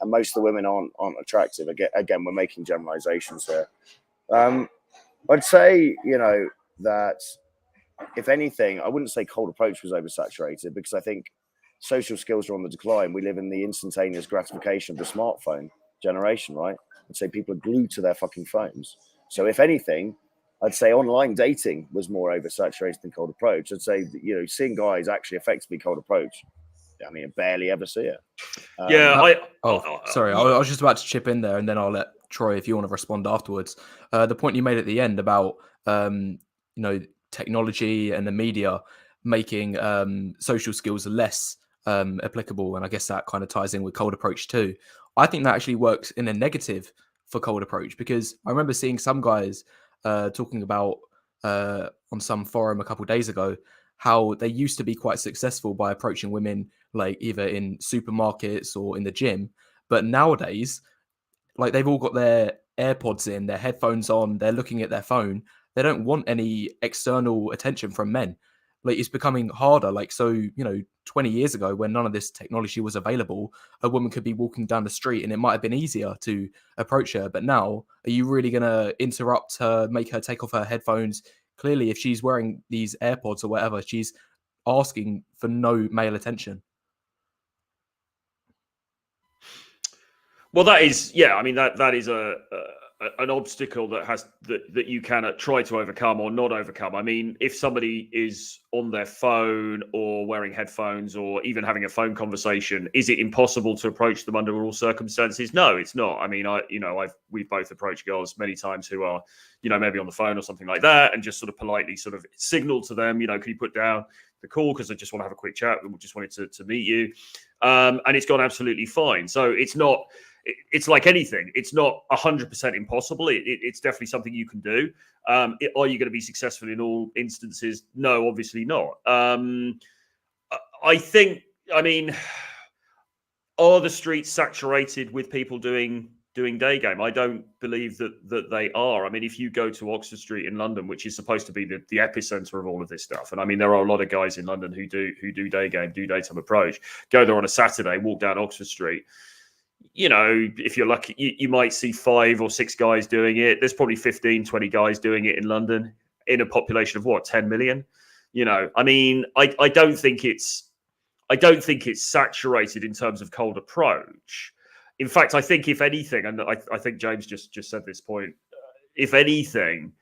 C: and most of the women aren't attractive. Again, we're making generalizations here. I'd say, that if anything, I wouldn't say cold approach was oversaturated, because I think social skills are on the decline. We live in the instantaneous gratification of the smartphone generation, right? I'd say people are glued to their fucking phones. So if anything, I'd say online dating was more oversaturated than cold approach. I'd say, seeing guys actually effectively cold approach, I mean, I barely ever see it.
A: Sorry, I was just about to chip in there, and then I'll let Troy, if you want to respond afterwards. The point you made at the end about technology and the media making social skills less applicable, and I guess that kind of ties in with cold approach too. I think that actually works in a negative for cold approach, because I remember seeing some guys talking about on some forum a couple of days ago how they used to be quite successful by approaching women, like either in supermarkets or in the gym, but nowadays, like, they've all got their AirPods in, their headphones on, they're looking at their phone. They don't want any external attention from men. Like, it's becoming harder. Like, so, 20 years ago, when none of this technology was available, a woman could be walking down the street and it might have been easier to approach her. But now, are you really going to interrupt her, make her take off her headphones? Clearly, if she's wearing these AirPods or whatever, she's asking for no male attention.
B: Well, that is, I mean, that is an obstacle that you cannot try to overcome or not overcome. I mean, if somebody is on their phone or wearing headphones or even having a phone conversation, is it impossible to approach them under all circumstances? No, it's not. I mean, we've both approached girls many times who are, maybe on the phone or something like that, and just sort of politely sort of signal to them, can you put down the call, because I just want to have a quick chat. We just wanted to meet you, and it's gone absolutely fine. So it's like anything. It's not 100% impossible. It's definitely something you can do. Are you going to be successful in all instances? No, obviously not. I think, are the streets saturated with people doing day game? I don't believe that they are. I mean, if you go to Oxford Street in London, which is supposed to be the epicenter of all of this stuff, and I mean, there are a lot of guys in London who do day game, do daytime approach, go there on a Saturday, walk down Oxford Street. If you're lucky, you might see 5 or 6 guys doing it. There's probably 15, 20 guys doing it in London in a population of 10 million. I mean, I don't think it's saturated in terms of cold approach. In fact, I think if anything, and I think James just said this point, if anything,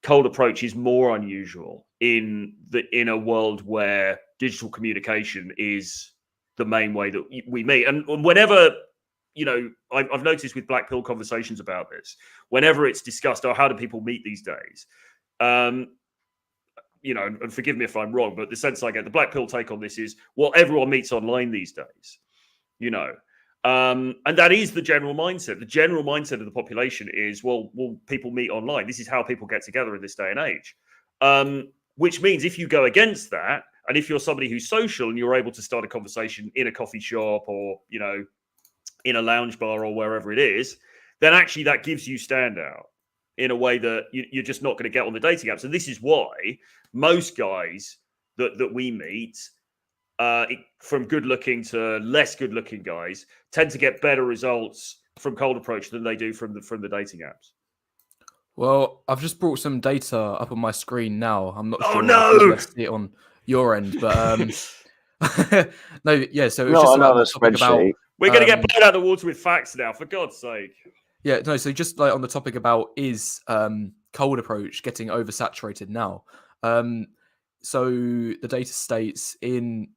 B: cold approach is more unusual in a world where digital communication is the main way that we meet. And whenever, I've noticed with Black Pill conversations about this, whenever it's discussed, how do people meet these days? And forgive me if I'm wrong, but the sense I get, the Black Pill take on this is, well, everyone meets online these days, and that is the general mindset. The general mindset of the population is, well, people meet online. This is how people get together in this day and age. Which means if you go against that, and if you're somebody who's social and you're able to start a conversation in a coffee shop or, in a lounge bar or wherever it is, then actually that gives you standout in a way that you're just not going to get on the dating apps. And this is why most guys that we meet, from good looking to less good looking guys, tend to get better results from cold approach than they do from the dating apps.
A: Well, I've just brought some data up on my screen now. I'm not sure
B: if you'll
A: be able to see it on your end, but no, yeah. So it was
C: No,
A: just
C: another
A: the topic about.
B: We're going to get blown out of the water with facts now, for God's sake.
A: Yeah, no. So just like on the topic about, is cold approach getting oversaturated now? So the data states for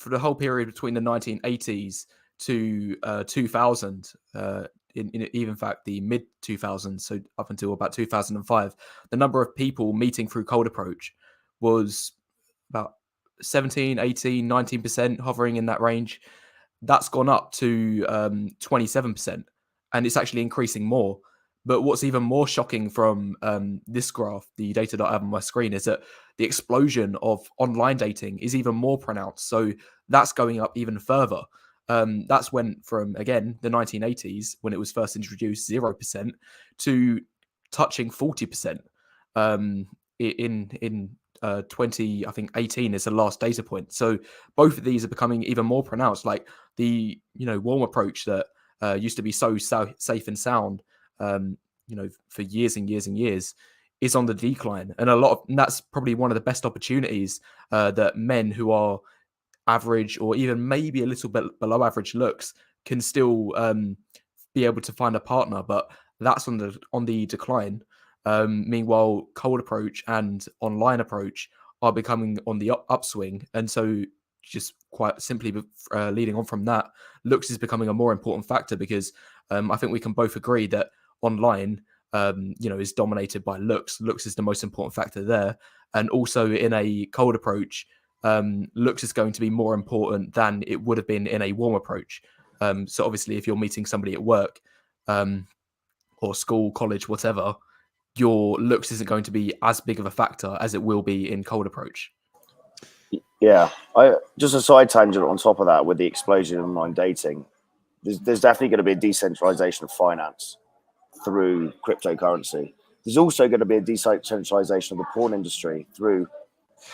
A: the whole period between the 1980s to 2000. In even fact the mid 2000s, so up until about 2005, the number of people meeting through cold approach was about 17, 18, 19%, hovering in that range. That's gone up to 27%, and it's actually increasing more. But what's even more shocking from this graph, the data that I have on my screen, is that the explosion of online dating is even more pronounced. So that's going up even further. That's went from, again, the 1980s, when it was first introduced, 0%, to touching 40% in 2018 is the last data point. So both of these are becoming even more pronounced. Like the warm approach that used to be so safe and sound, for years and years and years, is on the decline, and that's probably one of the best opportunities that men who are average or even maybe a little bit below average looks can still be able to find a partner, but that's on the decline. Meanwhile, cold approach and online approach are becoming on the upswing, and so just quite simply leading on from that, looks is becoming a more important factor because I think we can both agree that online is dominated by looks. Looks is the most important factor there, and also in a cold approach, looks is going to be more important than it would have been in a warm approach. So obviously, if you're meeting somebody at work or school, college, whatever, your looks isn't going to be as big of a factor as it will be in cold approach.
C: Yeah, just a side tangent on top of that, with the explosion of online dating, there's definitely going to be a decentralization of finance through cryptocurrency. There's also going to be a decentralization of the porn industry through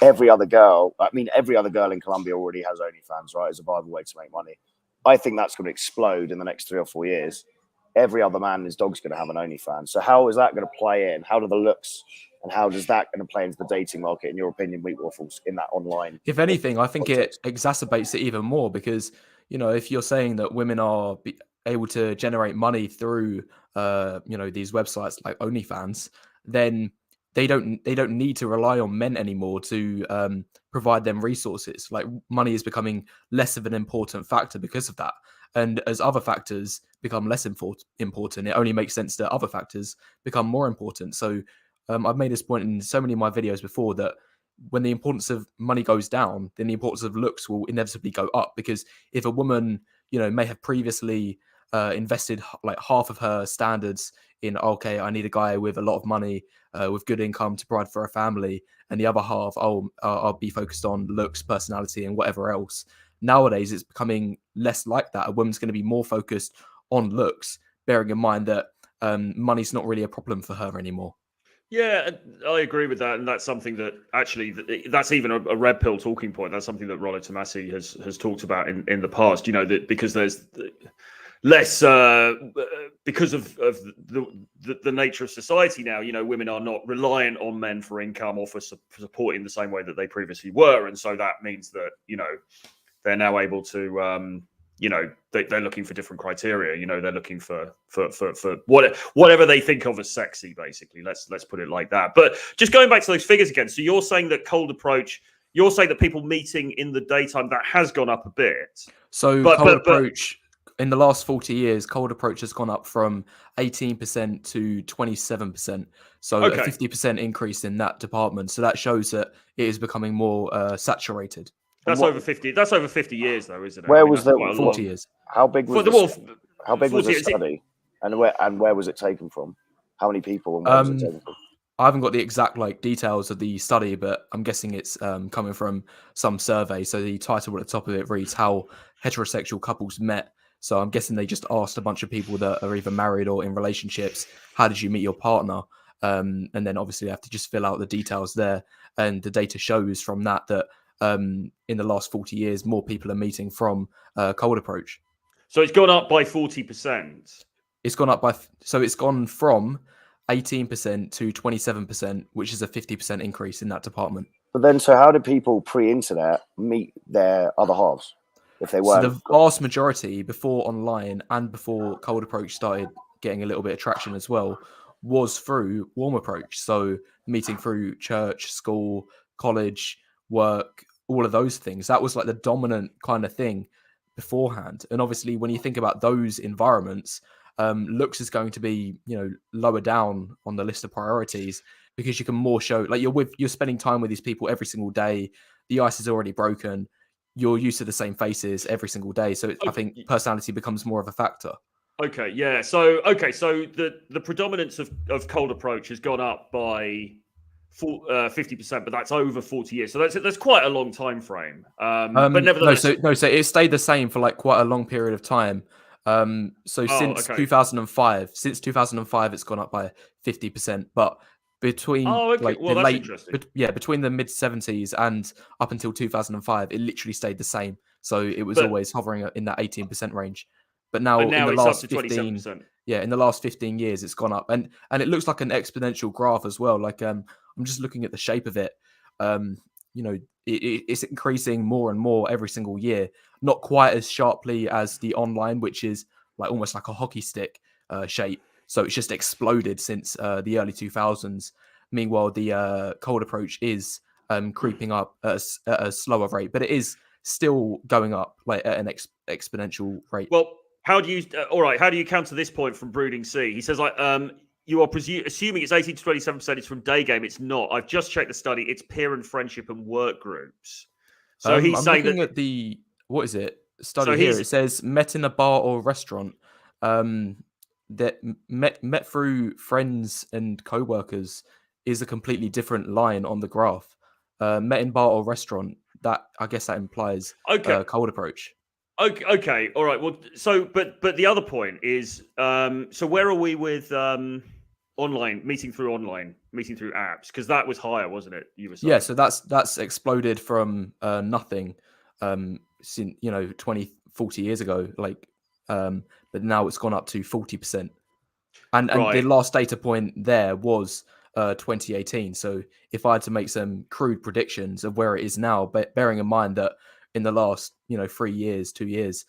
C: every other girl. I mean, every other girl in Colombia already has OnlyFans, right, as a viable way to make money. I think that's going to explode in the next 3 or 4 years. Every other man and his dog's going to have an OnlyFans. So how is that going to play in? How do the looks and how does that going to play into the dating market, in your opinion, Wheat Waffles, in that online?
A: If anything, I think it exacerbates it even more because, if you're saying that women are able to generate money through, these websites like OnlyFans, then they don't need to rely on men anymore to provide them resources. Like money is becoming less of an important factor because of that. And as other factors become less important, it only makes sense that other factors become more important. So I've made this point in so many of my videos before that when the importance of money goes down, then the importance of looks will inevitably go up. Because if a woman, may have previously invested like half of her standards in, okay, I need a guy with a lot of money, with good income to provide for a family, and the other half, I'll be focused on looks, personality, and whatever else. Nowadays, it's becoming less like that. A woman's going to be more focused on looks, bearing in mind that money's not really a problem for her anymore.
B: Yeah, I agree with that, and that's something that actually that's even a red pill talking point. That's something that Rollo Tomasi has talked about in the past. That because there's less because of the nature of society now. Women are not reliant on men for income or for support in the same way that they previously were, and so that means that they're now able to. They're looking for different criteria. They're looking for whatever they think of as sexy, basically. Let's put it like that. But just going back to those figures again. So you're saying that cold approach. You're saying that people meeting in the daytime, that has gone up a bit.
A: So cold approach in the last 40 years, cold approach has gone up from 18% to 27%. So a 50% increase in that department. So that shows that it is becoming more saturated.
B: That's over 50. That's over 50 years, though, isn't it?
C: Where was the
A: 40 years?
C: How big was the study? And where was it taken from? How many people? And where was it taken from?
A: I haven't got the exact details of the study, but I'm guessing it's coming from some survey. So the title at the top of it reads "How Heterosexual Couples Met." So I'm guessing they just asked a bunch of people that are either married or in relationships, how did you meet your partner? And then obviously you have to just fill out the details there. And the data shows from that in the last 40 years, more people are meeting from cold approach.
B: So it's gone up by 40%.
A: It's gone from 18% to 27%, which is a 50% increase in that department.
C: But then, so how do people pre-internet meet their other halves if they weren't?
A: So the vast majority, before online and before cold approach started getting a little bit of traction as well, was through warm approach. So meeting through church, school, college, work, all of those things. That was like the dominant kind of thing beforehand. And obviously, when you think about those environments, looks is going to be, lower down on the list of priorities because you can more show, like you're spending time with these people every single day. The ice is already broken. You're used to the same faces every single day. So I think personality becomes more of a factor.
B: Okay. Yeah. So the predominance of cold approach has gone up by 50%, but that's over 40 years. So that's quite a long time frame. But nevertheless,
A: so it stayed the same for like quite a long period of time. Since 2005, it's gone up by 50%. But between like
B: Well,
A: the
B: that's
A: late,
B: interesting.
A: between the mid 70s and up until 2005, it literally stayed the same. So it was
B: But
A: always hovering in that 18% range. But
B: and
A: now in
B: now
A: the
B: it's up
A: last
B: to
A: 15,
B: 27%.
A: in the last 15 years, it's gone up, and it looks like an exponential graph as well. Like I'm just looking at the shape of it. Um, it's increasing more and more every single year. Not quite as sharply as the online, which is like almost like a hockey stick shape. So it's just exploded since the early 2000s. Meanwhile, the cold approach is creeping up at a slower rate, but it is still going up like at an exponential rate.
B: Well, how do you? All right, how do you counter this point from Brooding Sea? He says, like, you are assuming it's 18 to 27%. It's from day game. It's not. I've just checked the study. It's peer and friendship and work groups. So he's
A: I'm
B: saying
A: looking
B: that.
A: at the what is it
B: So
A: study here?
B: he's
A: It says met in a bar or restaurant. That met through friends and co-workers is a completely different line on the graph. Met in bar or restaurant. That I guess that implies
B: okay.
A: cold approach.
B: Okay, all right. Well, so but the other point is, so where are we with online meeting through apps? Because that was higher, wasn't it? You were saying.
A: Yeah, so that's exploded from nothing since 20, 40 years ago, like but now it's gone up to 40%. And the
B: Right.
A: last data point there was 2018. So if I had to make some crude predictions of where it is now, but bearing in mind that in the last 3 years, 2 years,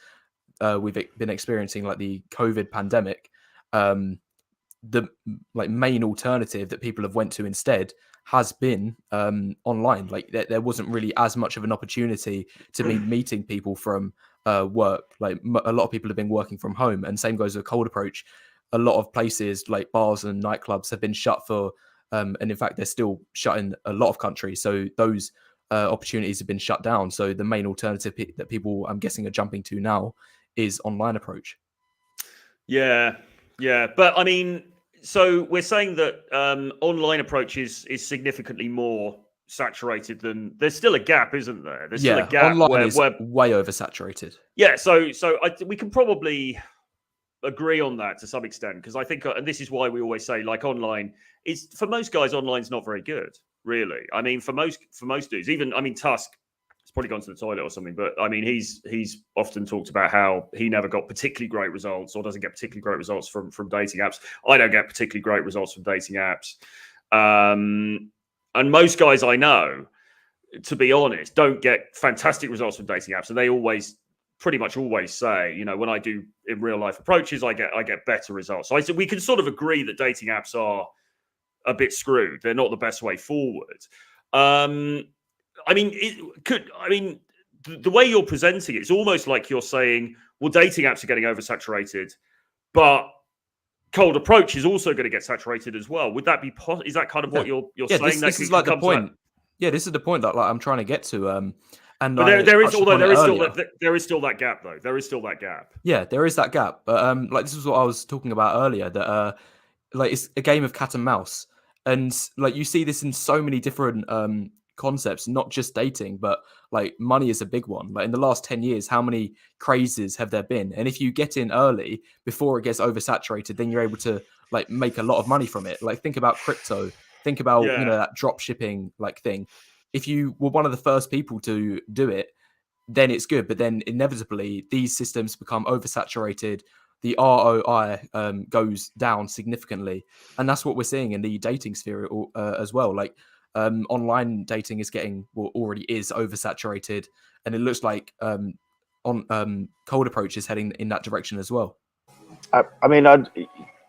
A: we've been experiencing like the COVID pandemic, the like main alternative that people have went to instead has been online. Like there wasn't really as much of an opportunity to be meeting people from work. Like a lot of people have been working from home, and same goes with cold approach. A lot of places like bars and nightclubs have been shut for, and in fact they're still shut in a lot of countries. So those opportunities have been shut down. So the main alternative that people, I'm guessing, are jumping to now is online approach.
B: Yeah, but I mean, so we're saying that online approach is significantly more saturated than. There's still a gap, isn't there? There's still a gap
A: online
B: where
A: is way oversaturated.
B: Yeah, so we can probably agree on that to some extent, because I think, and this is why we always say, like, online is, for most guys, online's not very good, really. I mean, for most dudes, even, I mean, Tusk has probably gone to the toilet or something, but I mean, he's often talked about how he never got particularly great results, or doesn't get particularly great results from dating apps. I don't get particularly great results from dating apps, and most guys I know, to be honest, don't get fantastic results from dating apps, and they pretty much always say, when I do in real life approaches, I get better results. So we can sort of agree that dating apps are a bit screwed. They're not the best way forward. I mean, the way you're presenting it, it's almost like you're saying, well, dating apps are getting oversaturated, but cold approach is also going to get saturated as well. Would that be is that kind of what you're saying?
A: This is like the point. Yeah, this is the point that like I'm trying to get to.
B: But there is still that gap, though. There is still that gap.
A: Yeah, there is that gap. But like this is what I was talking about earlier. That like it's a game of cat and mouse, and like you see this in so many different concepts, not just dating, but like money is a big one. Like in the last 10 years, how many crazes have there been? And if you get in early before it gets oversaturated, then you're able to like make a lot of money from it. Like think about crypto. Think about that drop shipping like thing. If you were one of the first people to do it, then it's good. But then inevitably these systems become oversaturated. The ROI goes down significantly, and that's what we're seeing in the dating sphere as well. Like online dating is already is oversaturated, and it looks like cold approach is heading in that direction as well.
C: I mean,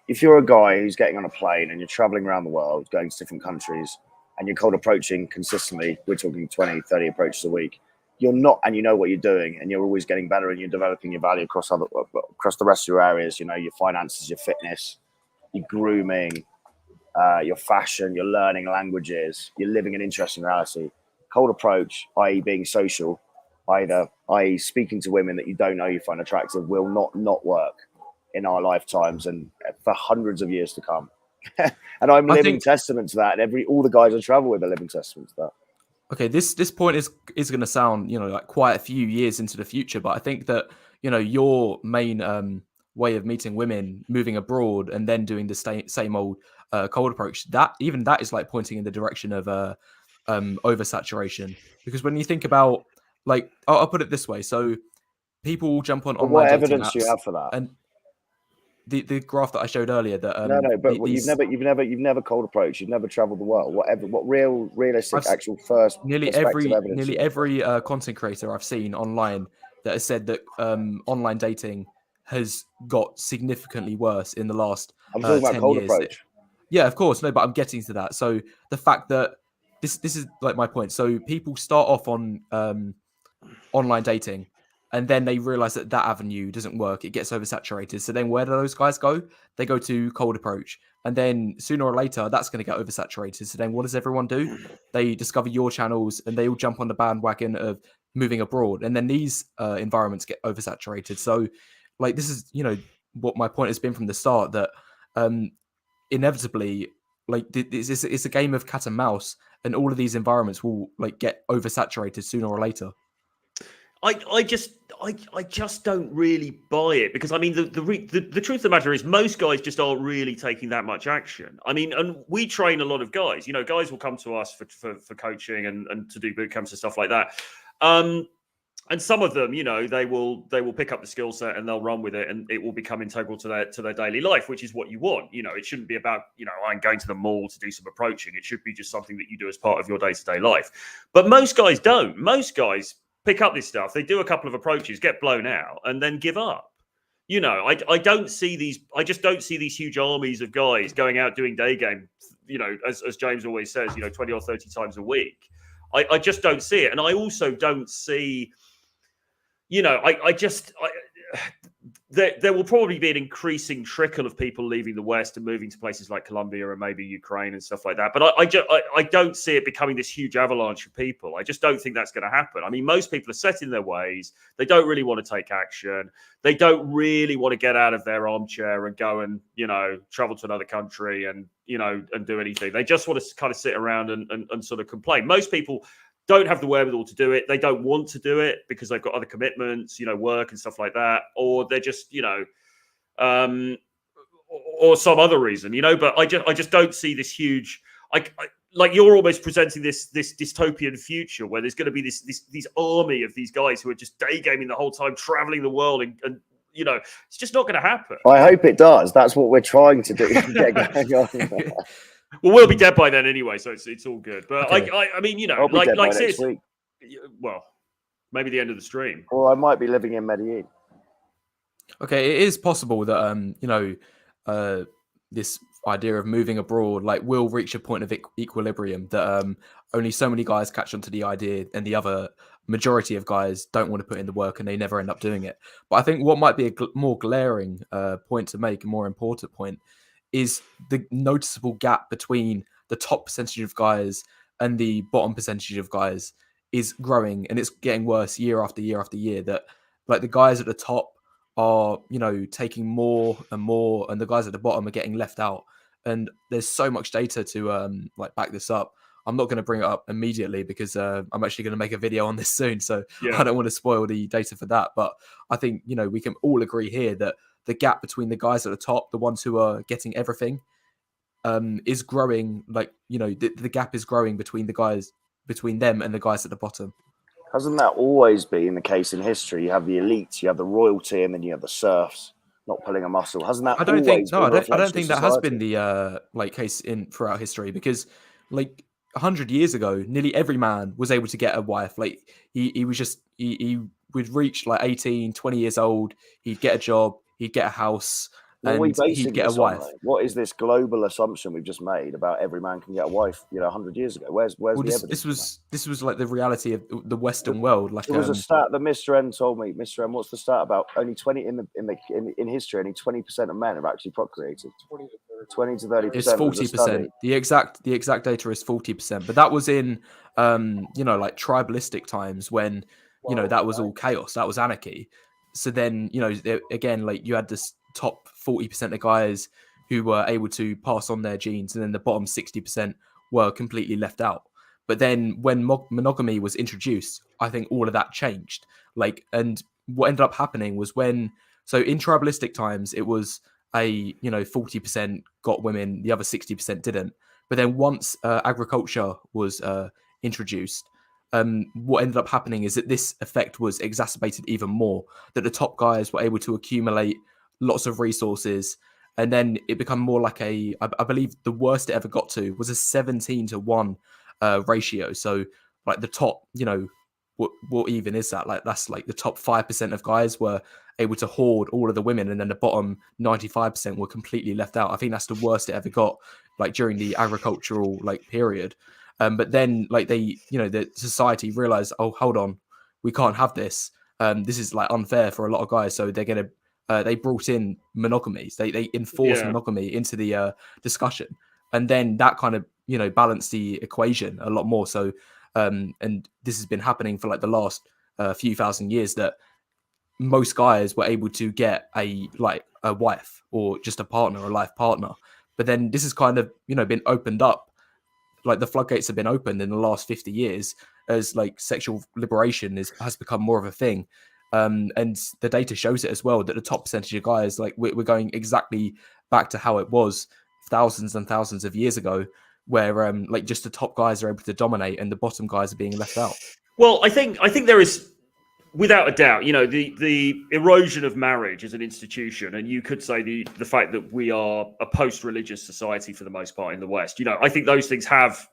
C: if you're a guy who's getting on a plane and you're traveling around the world, going to different countries, and you're cold approaching consistently, we're talking 20, 30 approaches a week, you're not, and you know what you're doing, and you're always getting better, and you're developing your value across the rest of your areas, your finances, your fitness, your grooming, your fashion, your learning languages, you're living an interesting reality. Cold approach, i.e. being social, i.e. speaking to women that you don't know you find attractive, will not work in our lifetimes and for hundreds of years to come. And I'm living testament to that, and all the guys I travel with are living testament to that.
A: Okay, this point is going to sound like quite a few years into the future, but I think that your main way of meeting women, moving abroad, and then doing the same old cold approach, that is like pointing in the direction of oversaturation. Because when you think about, like, I'll put it this way: so people will jump on
C: But
A: online
C: what
A: dating
C: evidence do you
A: apps,
C: have for that?
A: and the graph that I showed earlier that
C: but you've never cold approached. You've never traveled the world. What realistic, actual first
A: nearly
C: perspective evidence?
A: Nearly every content creator I've seen online that has said that online dating has got significantly worse in the last
C: I'm talking about
A: 10
C: cold
A: years.
C: approach.
A: Yeah, of course. No, but I'm getting to that. So the fact that this is like my point. So people start off on online dating, and then they realize that avenue doesn't work. It gets oversaturated. So then where do those guys go? They go to cold approach. And then sooner or later, that's going to get oversaturated. So then what does everyone do? They discover your channels and they all jump on the bandwagon of moving abroad. And then these environments get oversaturated. So like, this is, what my point has been from the start, that inevitably, like, it's a game of cat and mouse, and all of these environments will like get oversaturated sooner or later.
B: I just don't really buy it, because I mean the truth of the matter is most guys just aren't really taking that much action. I mean, and we train a lot of guys. Guys will come to us for coaching and to do boot camps and stuff like that. And some of them, they will pick up the skill set and they'll run with it, and it will become integral to their daily life, which is what you want. It shouldn't be about, I'm going to the mall to do some approaching. It should be just something that you do as part of your day-to-day life. But most guys don't. Most guys pick up this stuff. They do a couple of approaches, get blown out, and then give up. I don't see these. I just don't see these huge armies of guys going out doing day game. As James always says, 20 or 30 times a week. I just don't see it, and I also don't see. There will probably be an increasing trickle of people leaving the West and moving to places like Colombia and maybe Ukraine and stuff like that. But I don't see it becoming this huge avalanche of people. I just don't think that's going to happen. I mean, most people are set in their ways. They don't really want to take action. They don't really want to get out of their armchair and go and, travel to another country and, and do anything. They just want to kind of sit around and sort of complain. Most people don't have the wherewithal to do it. They don't want to do it because they've got other commitments, work and stuff like that, or they're just, or some other reason, But I just don't see this huge. Like you're almost presenting this dystopian future where there's going to be this army of these guys who are just day gaming the whole time, traveling the world, and it's just not going to happen.
C: I hope it does. That's what we're trying to do.
B: Well, we'll be dead by then anyway, so it's all good. But okay. I mean,
C: I'll be dead by next week.
B: Well, maybe the end of the stream.
C: Or I might be living in Medellin.
A: Okay, it is possible that this idea of moving abroad will reach a point of equilibrium, that only so many guys catch on to the idea, and the other majority of guys don't want to put in the work, and they never end up doing it. But I think what might be a more glaring point to make, a more important point, is the noticeable gap between the top percentage of guys and the bottom percentage of guys is growing, and it's getting worse year after year after year. That the guys at the top are taking more and more, and the guys at the bottom are getting left out. And there's so much data to back this up. I'm not going to bring it up immediately because I'm actually going to make a video on this soon, so yeah. I don't want to spoil the data for that. But I think we can all agree here that the gap between the guys at the top, the ones who are getting everything, is growing. The gap is growing between them and the guys at the bottom.
C: Hasn't that always been the case in history? You have the elites, you have the royalty, and then you have the serfs not pulling a muscle. Hasn't that? I don't think
A: that has been the case throughout history, because 100 years ago, nearly every man was able to get a wife. He would reach 18, 20 years old. He'd get a job. He'd get a house, and he'd get a wife.
C: What is this global assumption we've just made about every man can get a wife? 100 years ago, where's the evidence?
A: This was the reality of the Western world.
C: There was a stat that Mr. M told me. Mr. M, what's the stat about? Only 20 in history. Only 20% of men have actually procreated. 20 to 30%.
A: It's 40%. The exact data is 40%. But that was in tribalistic times when that was all chaos. That was anarchy. So then, again, you had this top 40% of guys who were able to pass on their genes, and then the bottom 60% were completely left out. But then when monogamy was introduced, I think all of that changed. And what ended up happening was when So in tribalistic times, it was 40% got women, the other 60% didn't. But then once agriculture was introduced, what ended up happening is that this effect was exacerbated even more, that the top guys were able to accumulate lots of resources, and then it became more like I believe the worst it ever got to was a 17-1 ratio. So like the top, what even is that? Like that's like the top 5% of guys were able to hoard all of the women, and then the bottom 95% were completely left out. I think that's the worst it ever got, like during the agricultural period. But then the society realized, oh, hold on, we can't have this. This is like unfair for a lot of guys. So they're gonna they brought in monogamy. They enforced monogamy into the discussion, and then that kind of balanced the equation a lot more. So and this has been happening for like the last few thousand years, that most guys were able to get a wife or just a partner, a life partner. But then this has kind of been opened up, like the floodgates have been opened in the last 50 years as like sexual liberation has become more of a thing. And the data shows it as well, that the top percentage of guys, like we're going exactly back to how it was thousands and thousands of years ago, where like just the top guys are able to dominate and the bottom guys are being left out.
B: Well, I think there is, without a doubt, the erosion of marriage as an institution, and you could say the fact that we are a post-religious society for the most part in the West. I think those things have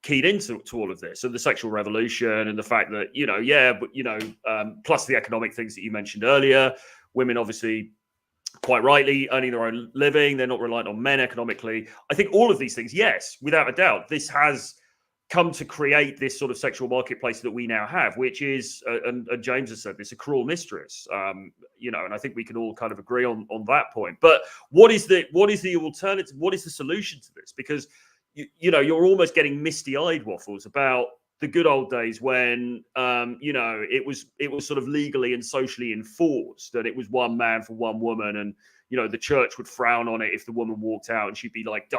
B: keyed into all of this, and the sexual revolution, and the fact that plus the economic things that you mentioned earlier. Women obviously, quite rightly, earning their own living, they're not reliant on men economically. I think all of these things, yes, without a doubt, this has come to create this sort of sexual marketplace that we now have, which is, and James has said this, a cruel mistress. And I think we can all kind of agree on that point. But what is the alternative? What is the solution to this? Because you're almost getting misty-eyed, Waffles, about the good old days when it was sort of legally and socially enforced, and it was one man for one woman, and the church would frown on it if the woman walked out, and she'd be like,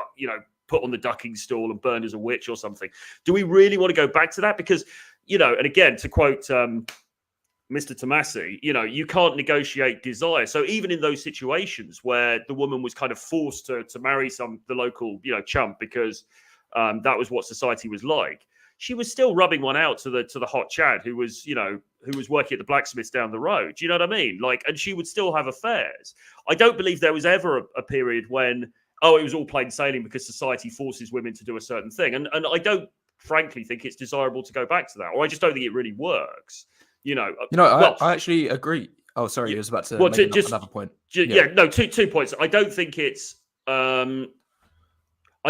B: put on the ducking stool and burned as a witch or something. Do we really want to go back to that? Because, and again, to quote Mr. Tomasi, you can't negotiate desire. So even in those situations where the woman was kind of forced to marry the local, chump, because that was what society was like, she was still rubbing one out to the hot Chad who was working at the blacksmiths down the road. Do you know what I mean? And she would still have affairs. I don't believe there was ever a period when, it was all plain sailing because society forces women to do a certain thing. And I don't frankly think it's desirable to go back to that, or I just don't think it really works.
A: I actually agree. Oh, sorry, I was about to make another point.
B: Two points. I don't think it's I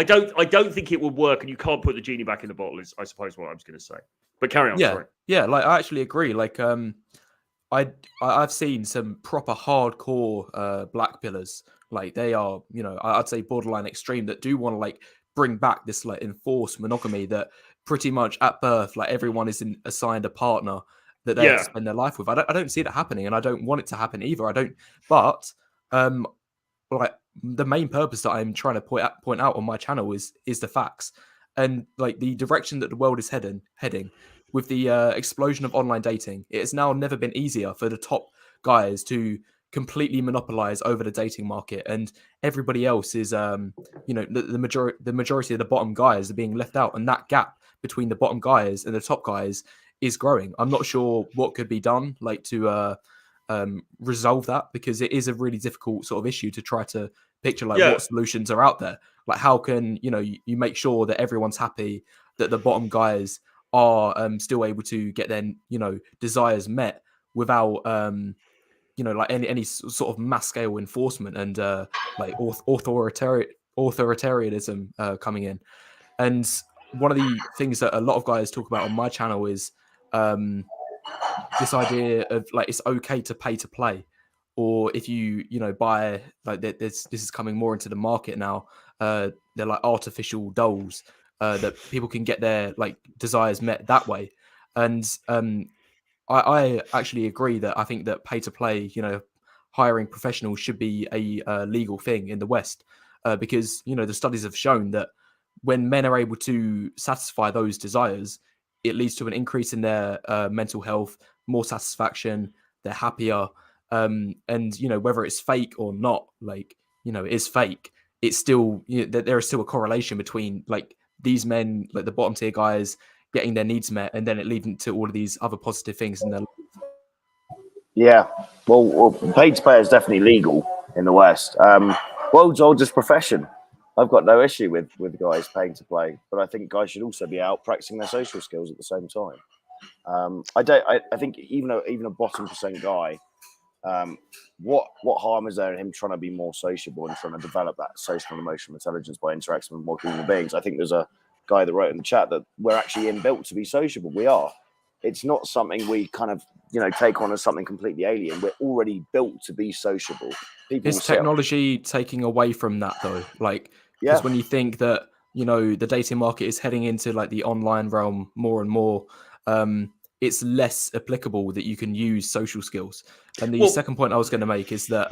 B: don't think it would work, and you can't put the genie back in the bottle, is I suppose what I was going to say. But carry on. Sorry.
A: Yeah, I actually agree. I've seen some proper hardcore black pillars. They are, I'd say borderline extreme, that do want to bring back this enforced monogamy, that pretty much at birth, everyone is assigned a partner that they have to spend their life with. I don't see that happening, and I don't want it to happen either. But the main purpose that I'm trying to point out on my channel is the facts, and the direction that the world is heading with the explosion of online dating. It has now never been easier for the top guys to completely monopolize over the dating market, and everybody else is the majority of the bottom guys are being left out, and that gap between the bottom guys and the top guys is growing. I'm not sure what could be done to resolve that, because it is a really difficult sort of issue to try to picture what solutions are out there. How can you make sure that everyone's happy, that the bottom guys are still able to get their desires met without any sort of mass scale enforcement and authoritarianism coming in. And one of the things that a lot of guys talk about on my channel is this idea of it's okay to pay to play, or if you buy this is coming more into the market now. They're artificial dolls that people can get their desires met that way. And I actually agree that I think that pay to play, hiring professionals should be a legal thing in the West, because the studies have shown that when men are able to satisfy those desires, it leads to an increase in their mental health, more satisfaction, they're happier, And whether it's fake or not, like it is fake. It's still there is still a correlation between like these men, like the bottom tier guys, getting their needs met, and then it leading to all of these other positive things in their life.
C: Yeah, well, paid to play is definitely legal in the West. World's oldest profession. I've got no issue with guys paying to play, but I think guys should also be out practicing their social skills at the same time. I think even a bottom percent guy, what harm is there in him trying to be more sociable and trying to develop that social and emotional intelligence by interacting with more human beings? I think there's a guy that wrote in the chat that we're actually inbuilt to be sociable. We are. It's not something we kind of take on as something completely alien. We're already built to be sociable.
A: Is technology taking away from that though? Like, because when you think that the dating market is heading into like the online realm more and more, it's less applicable that you can use social skills. And the second point I was going to make is that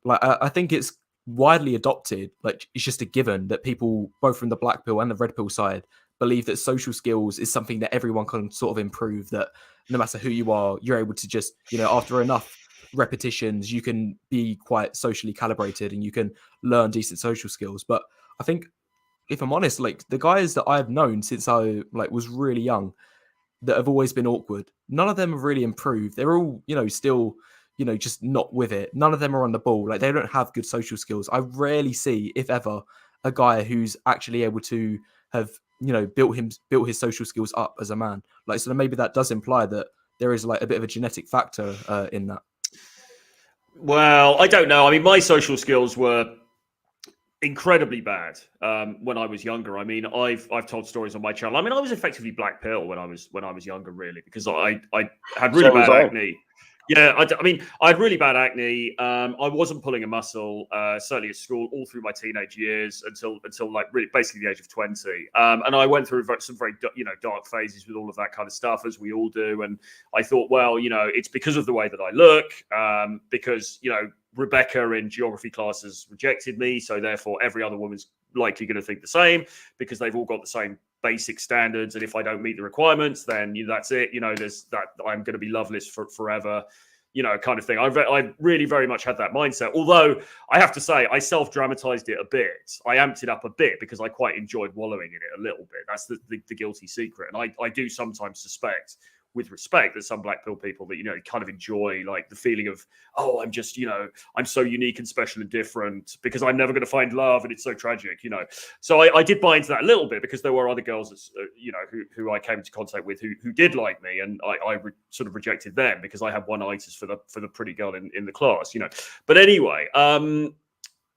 A: I think it's widely adopted, like it's just a given that people both from the black pill and the red pill side believe that social skills is something that everyone can sort of improve, that no matter who you are, you're able to just after enough repetitions you can be quite socially calibrated and you can learn decent social skills. But I think, if I'm honest, like the guys that I've known since I was really young that have always been awkward, none of them have really improved. They're all still just not with it. None of them are on the ball. Like, they don't have good social skills. I rarely see, if ever, a guy who's actually able to have built his social skills up as a man. Like, so maybe that does imply that there is like a bit of a genetic factor in that.
B: Well, I don't know. I mean, my social skills were incredibly bad when I was younger. I mean, I've told stories on my channel. I mean, I was effectively black pill when I was younger, really, because I had really bad acne. Yeah, I mean, I had really bad acne. I wasn't pulling a muscle, certainly at school, all through my teenage years until like really basically the age of 20. And I went through some very dark phases with all of that kind of stuff, as we all do. And I thought, well, it's because of the way that I look, because Rebecca in geography classes rejected me, so therefore every other woman's likely going to think the same, because they've all got the same basic standards, and if I don't meet the requirements, then that's it. There's that I'm going to be loveless for forever, kind of thing. I really very much had that mindset. Although I have to say, I self-dramatized it a bit. I amped it up a bit because I quite enjoyed wallowing in it a little bit. That's the guilty secret. And I do sometimes suspect, with respect, that some black pill people that kind of enjoy like the feeling of, oh, I'm just I'm so unique and special and different because I'm never going to find love and it's so tragic. So I did buy into that a little bit, because there were other girls that, who I came into contact with who did like me, and I sort of rejected them because I had one itis for the pretty girl in the class. But anyway,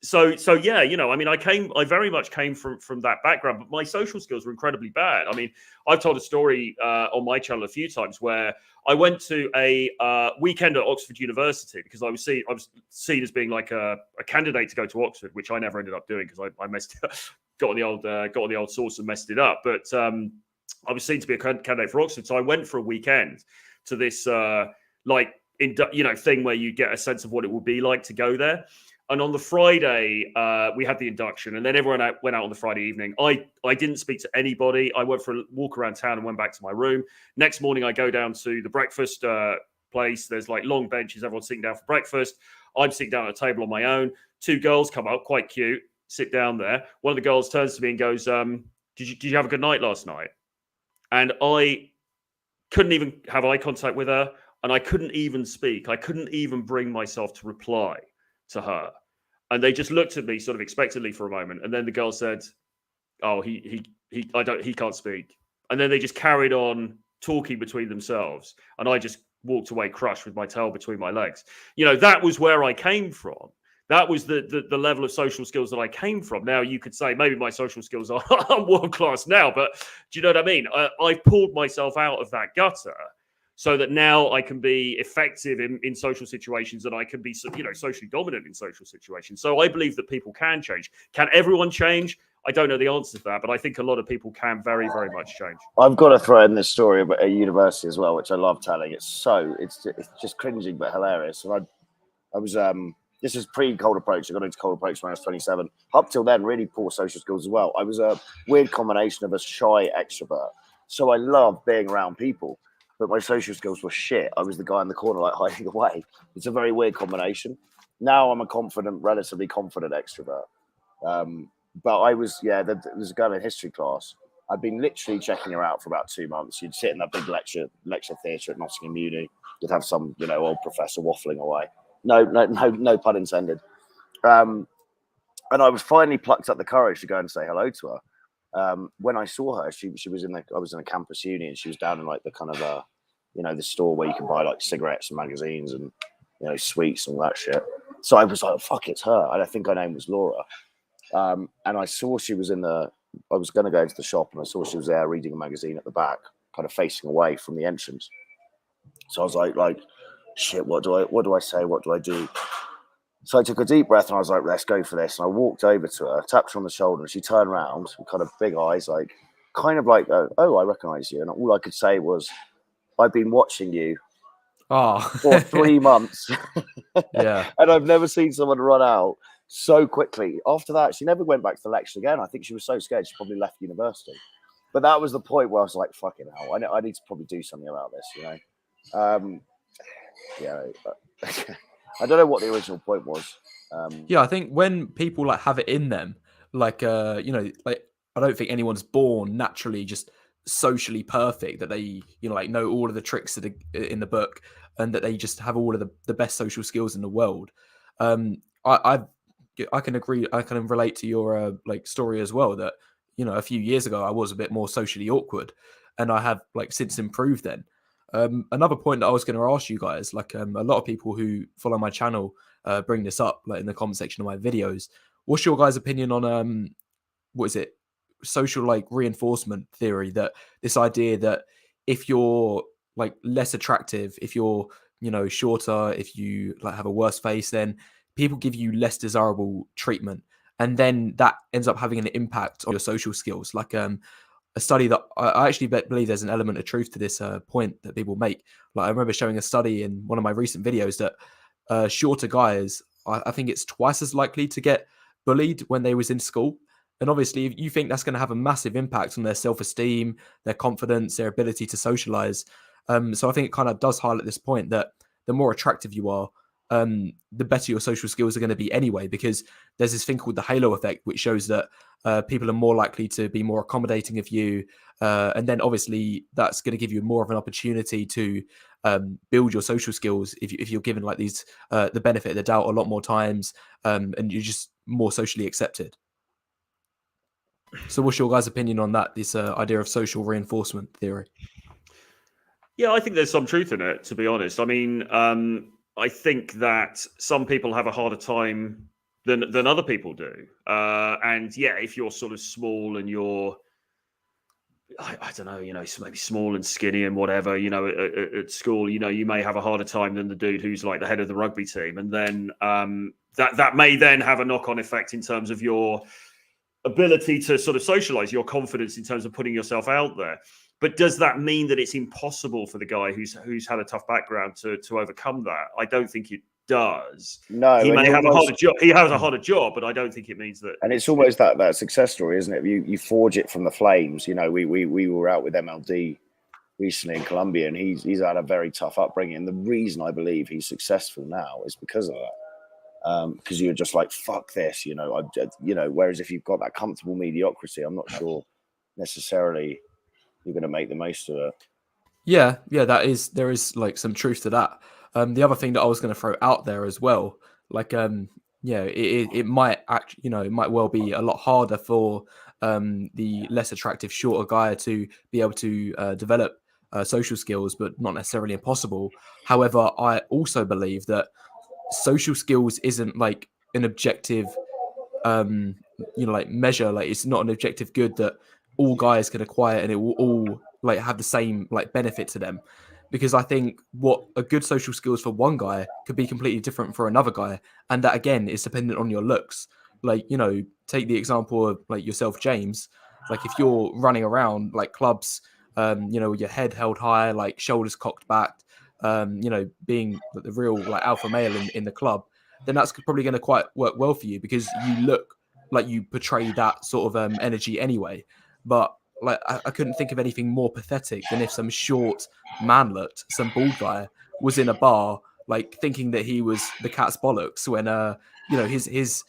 B: So yeah, I mean, I very much came from that background, but my social skills were incredibly bad. I mean, I've told a story on my channel a few times where I went to a weekend at Oxford University because I was seen as being like a candidate to go to Oxford, which I never ended up doing because I messed got on the old source and messed it up. But I was seen to be a candidate for Oxford, so I went for a weekend to this thing where you get a sense of what it would be like to go there. And on the Friday, we had the induction, and then everyone went out on the Friday evening. I didn't speak to anybody. I went for a walk around town and went back to my room. Next morning, I go down to the breakfast place. There's like long benches, everyone's sitting down for breakfast. I'm sitting down at a table on my own. Two girls come up, quite cute, sit down there. One of the girls turns to me and goes, did you have a good night last night? And I couldn't even have eye contact with her, and I couldn't even speak. I couldn't even bring myself to reply to her, and they just looked at me sort of expectantly for a moment, and then the girl said, "Oh, he can't speak," and then they just carried on talking between themselves, and I just walked away crushed with my tail between my legs. That was where I came from. That was the level of social skills that I came from. Now, you could say maybe my social skills are world class now, but do you know what I mean? I pulled myself out of that gutter, so that now I can be effective in social situations, and I can be, socially dominant in social situations. So I believe that people can change. Can everyone change? I don't know the answer to that, but I think a lot of people can very, very much change.
C: I've got to throw in this story about a university as well, which I love telling. It's just cringing but hilarious. And I was this is pre-cold approach. I got into cold approach when I was 27. Up till then, really poor social skills as well. I was a weird combination of a shy extrovert, so I love being around people. but my social skills were shit. I was the guy in the corner, like, hiding away. It's a very weird combination. Now I'm a relatively confident extrovert. But I was, there was a girl in history class. I'd been literally checking her out for about 2 months. You'd sit in that big lecture theatre at Nottingham Uni. You'd have some, old professor waffling away. No pun intended. And I was finally plucked up the courage to go and say hello to her. When I saw her, she was I was in a campus uni, and she was down in like the kind of the store where you can buy like cigarettes and magazines and sweets and all that shit. So I was like, fuck, it's her. And I think her name was Laura. And I saw she was I was going to go into the shop, and I saw she was there reading a magazine at the back, kind of facing away from the entrance. So I was like, shit, what do I say? What do I do? So I took a deep breath, and I was like, let's go for this. And I walked over to her, tapped her on the shoulder, and she turned around with kind of big eyes, like, kind of like, oh, I recognize you. And all I could say was, I've been watching you for 3 months.
A: Yeah.
C: And I've never seen someone run out so quickly. After that, she never went back to the lecture again. I think she was so scared she probably left university. But that was the point where I was like, fucking hell, I need to probably do something about this, I don't know what the original point was.
A: I think when people like have it in them, like like I don't think anyone's born naturally just socially perfect, that they like know all of the tricks that are in the book, and that they just have all of the best social skills in the world. I can agree. I can relate to your like story as well, that a few years ago I was a bit more socially awkward, and I have like since improved then. Another point that I was going to ask you guys, like a lot of people who follow my channel bring this up, like in the comment section of my videos. What's your guys' opinion on what is it, social like reinforcement theory? That this idea that if you're like less attractive, if you're shorter, if you like have a worse face, then people give you less desirable treatment, and then that ends up having an impact on your social skills. Like a study that I actually believe there's an element of truth to this point that people make. Like I remember showing a study in one of my recent videos that shorter guys, I think it's twice as likely to get bullied when they was in school. And obviously, if you think that's going to have a massive impact on their self-esteem, their confidence, their ability to socialize. So I think it kind of does highlight this point that the more attractive you are, the better your social skills are going to be anyway, because there's this thing called the halo effect, which shows that people are more likely to be more accommodating of you. And then obviously that's going to give you more of an opportunity to build your social skills if you're given like these, the benefit of the doubt a lot more times, and you're just more socially accepted. So what's your guys' opinion on that, this idea of social reinforcement theory?
B: Yeah, I think there's some truth in it, to be honest. I mean, I think that some people have a harder time than other people do. And yeah, if you're sort of small and you're, I don't know, maybe small and skinny and whatever, at school, you may have a harder time than the dude who's like the head of the rugby team. And then that may then have a knock-on effect in terms of your ability to sort of socialize, your confidence in terms of putting yourself out there. But does that mean that it's impossible for the guy who's had a tough background to overcome that? I don't think it does.
C: No,
B: he may have a harder job. He has a harder job, but I don't think it means that.
C: And it's almost that success story, isn't it? You forge it from the flames. We were out with MLD recently in Colombia, and he's had a very tough upbringing. And the reason I believe he's successful now is because of that. Because you're just like, fuck this, Whereas if you've got that comfortable mediocrity, I'm not sure necessarily you're going to make the most of it.
A: Yeah, there is like some truth to that. The other thing that I was going to throw out there as well, like it might it might well be a lot harder for the less attractive shorter guy to be able to develop social skills, but not necessarily impossible. However, I also believe that social skills isn't like an objective like measure. Like it's not an objective good that all guys can acquire and it will all like have the same like benefit to them, because I think what a good social skills for one guy could be completely different for another guy, and that again is dependent on your looks. Like take the example of like yourself, James. Like if you're running around like clubs with your head held high, like shoulders cocked back, being the real like alpha male in the club, then that's probably going to quite work well for you, because you look like you portray that sort of energy anyway. But like I couldn't think of anything more pathetic than if some short manlet, some bald guy, was in a bar like thinking that he was the cat's bollocks when his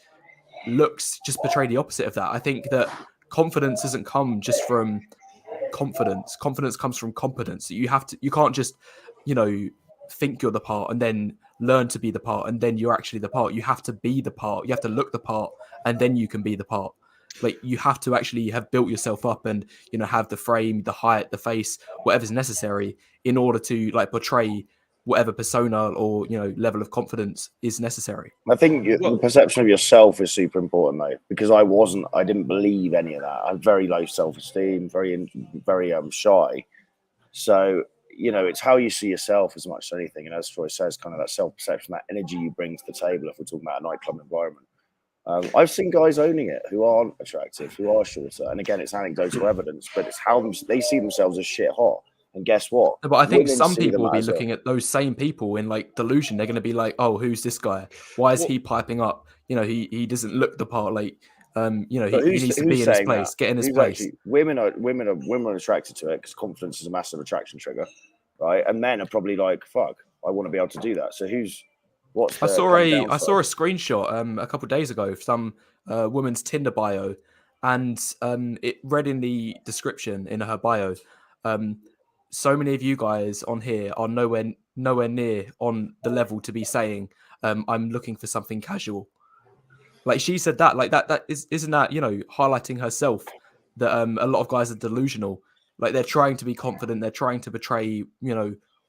A: looks just portray the opposite of that. I think that confidence doesn't come just from confidence. Confidence comes from competence. You can't just, think you're the part and then learn to be the part and then you're actually the part. You have to be the part. You have to look the part and then you can be the part. Like you have to actually have built yourself up and have the frame, the height, the face, whatever's necessary in order to like portray whatever persona or level of confidence is necessary.
C: I think the perception of yourself is super important though, because I didn't believe any of that. I had very low self-esteem, very shy. So it's how you see yourself as much as anything. And as Troy says, kind of that self-perception, that energy you bring to the table. If we're talking about a nightclub environment, I've seen guys owning it who aren't attractive, who are shorter. And again, it's anecdotal evidence, but it's how they see themselves as shit hot. And guess what?
A: But I think some people will be looking at those same people in like delusion. They're going to be like, "Oh, who's this guy? Why is he piping up? He doesn't look the part. Like, he needs to be in his place, get in his place."
C: Actually, women are attracted to it because confidence is a massive attraction trigger, right? And men are probably like, "Fuck, I want to be able to do that." So I
A: saw a screenshot a couple of days ago of some woman's Tinder bio, and it read in the description in her bio. So many of you guys on here are nowhere near on the level to be saying, I'm looking for something casual. Like she said that, like isn't that, highlighting herself that a lot of guys are delusional. Like they're trying to be confident. They're trying to portray,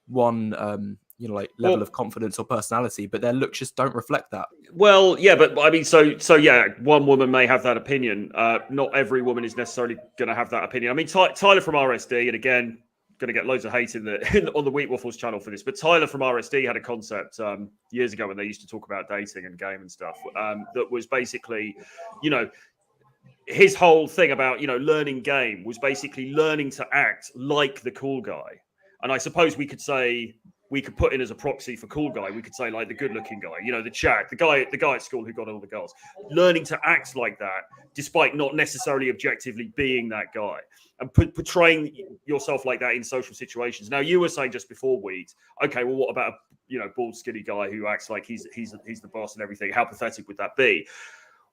A: one, like level of confidence or personality, but their looks just don't reflect that.
B: Well, yeah, but I mean, so yeah, one woman may have that opinion. Not every woman is necessarily going to have that opinion. I mean, Tyler from RSD, and again, going to get loads of hate on the Wheat Waffles channel for this, but Tyler from RSD had a concept years ago when they used to talk about dating and game and stuff that was basically, his whole thing about, learning game was basically learning to act like the cool guy. And I suppose we could put in as a proxy for cool guy, we could say like the good looking guy, the chap, the guy at school who got all the girls, learning to act like that, despite not necessarily objectively being that guy. And portraying yourself like that in social situations. Now, you were saying just before, Weed, okay, well, what about a bald, skinny guy who acts like he's the boss and everything? How pathetic would that be?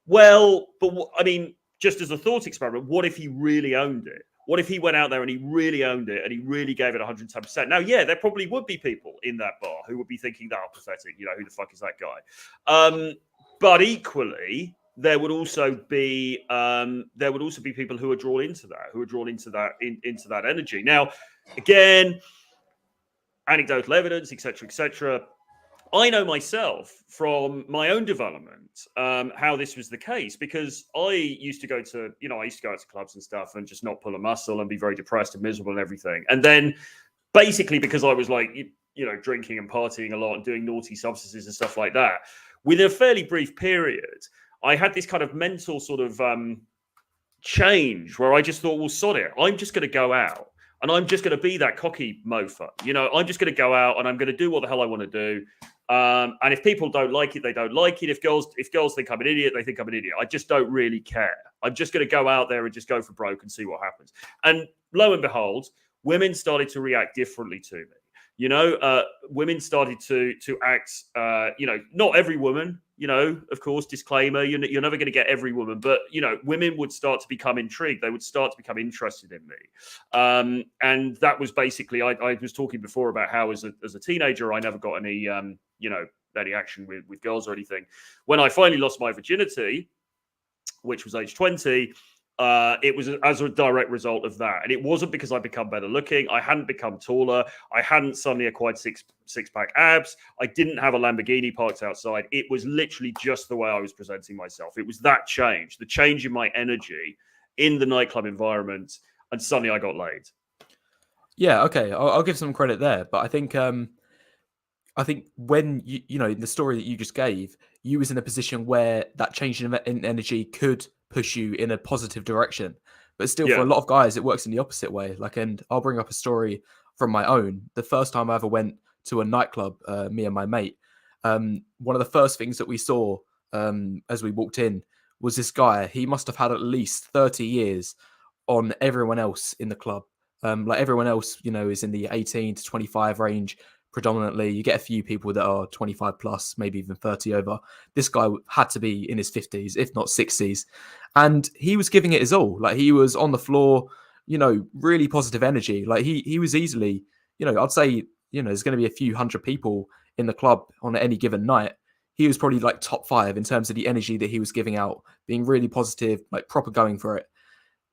B: Well, but I mean, just as a thought experiment, what if he really owned it? What if he went out there and he really owned it and he really gave it 110%? Now, yeah, there probably would be people in that bar who would be thinking, that pathetic, who the fuck is that guy? But equally, there would also be people who are drawn into that, into that energy. Now, again, anecdotal evidence, etc. I know myself from my own development how this was the case, because I used to go to out to clubs and stuff and just not pull a muscle and be very depressed and miserable and everything. And then basically because I was like, drinking and partying a lot and doing naughty substances and stuff like that, within a fairly brief period, I had this kind of mental sort of change where I just thought, well, sod it. I'm just going to go out and I'm just going to be that cocky mofer. I'm just going to go out and I'm going to do what the hell I want to do. And if people don't like it, they don't like it. If girls think I'm an idiot, they think I'm an idiot. I just don't really care. I'm just going to go out there and just go for broke and see what happens. And lo and behold, women started to react differently to me. Women started to act, not every woman, of course, disclaimer, you're never going to get every woman, but, women would start to become intrigued. They would start to become interested in me. And that was basically, I was talking before about how as a teenager, I never got any, any action with girls or anything. When I finally lost my virginity, which was age 20, it was as a direct result of that. And it wasn't because I'd become better looking. I hadn't become taller. I hadn't suddenly acquired six-pack abs. I didn't have a Lamborghini parked outside. It was literally just the way I was presenting myself. It was that change, the change in my energy in the nightclub environment. And suddenly I got laid. Yeah,
A: okay. I'll give some credit there. But I think when, in the story that you just gave, you was in a position where that change in energy could push you in a positive direction. But still, for a lot of guys, it works in the opposite way. And I'll bring up a story from my own. The first time I ever went to a nightclub, me and my mate, one of the first things that we saw as we walked in was this guy. He must have had at least 30 years on everyone else in the club. Like everyone else, is in the 18 to 25 range predominantly. You get a few people that are 25 plus, maybe even 30 over. This guy had to be in his 50s, if not 60s. And he was giving it his all. Like he was on the floor, really positive energy. Like he was easily, I'd say, there's going to be a few hundred people in the club on any given night. He was probably like top 5 in terms of the energy that he was giving out, being really positive, like proper going for it.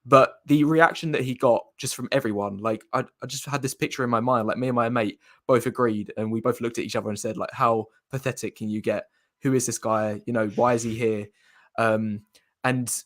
A: But the reaction that he got just from everyone, like I just had this picture in my mind, like me and my mate both agreed, and we both looked at each other and said, like, how pathetic can you get? Who is this guy? Why is he here? And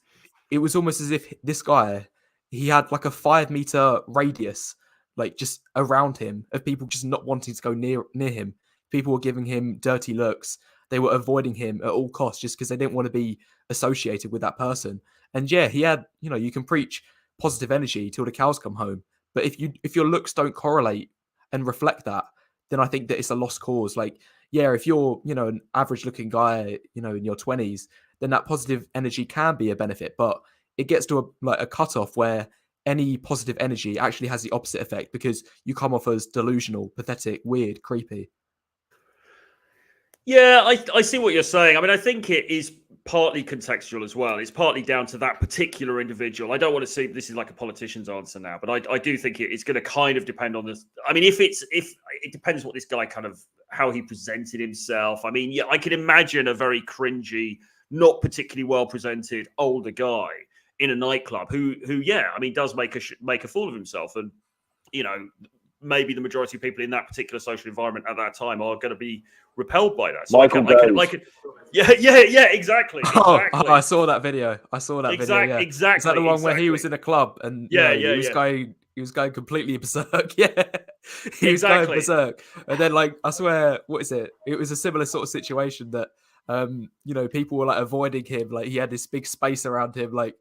A: it was almost as if this guy, he had like a 5 meter radius, like just around him of people just not wanting to go near him. People were giving him dirty looks. They were avoiding him at all costs just because they didn't want to be associated with that person. And yeah, he had, you can preach positive energy till the cows come home. But if your looks don't correlate and reflect that, then I think that it's a lost cause. Like, yeah, if you're, an average looking guy, in your 20s, then that positive energy can be a benefit. But it gets to a cutoff where any positive energy actually has the opposite effect because you come off as delusional, pathetic, weird, creepy.
B: Yeah, I see what you're saying. I mean, I think it is partly contextual as well. It's partly down to that particular individual. I don't want to see this is like a politician's answer now, but I do think it's going to kind of depend on this. I mean, if it depends what this guy kind of how he presented himself. I mean, yeah, I could imagine a very cringy, not particularly well presented older guy in a nightclub who yeah, I mean, does make a fool of himself, and maybe the majority of people in that particular social environment at that time are going to be repelled by that. So I can, yeah, exactly.
A: Oh, I saw that video. Video. Yeah.
B: Exactly.
A: Is that the one where he was in a club and he was going completely berserk? Yeah, he was going berserk. And then, like, I swear, what is it? It was a similar sort of situation that, people were like avoiding him. Like he had this big space around him. Like,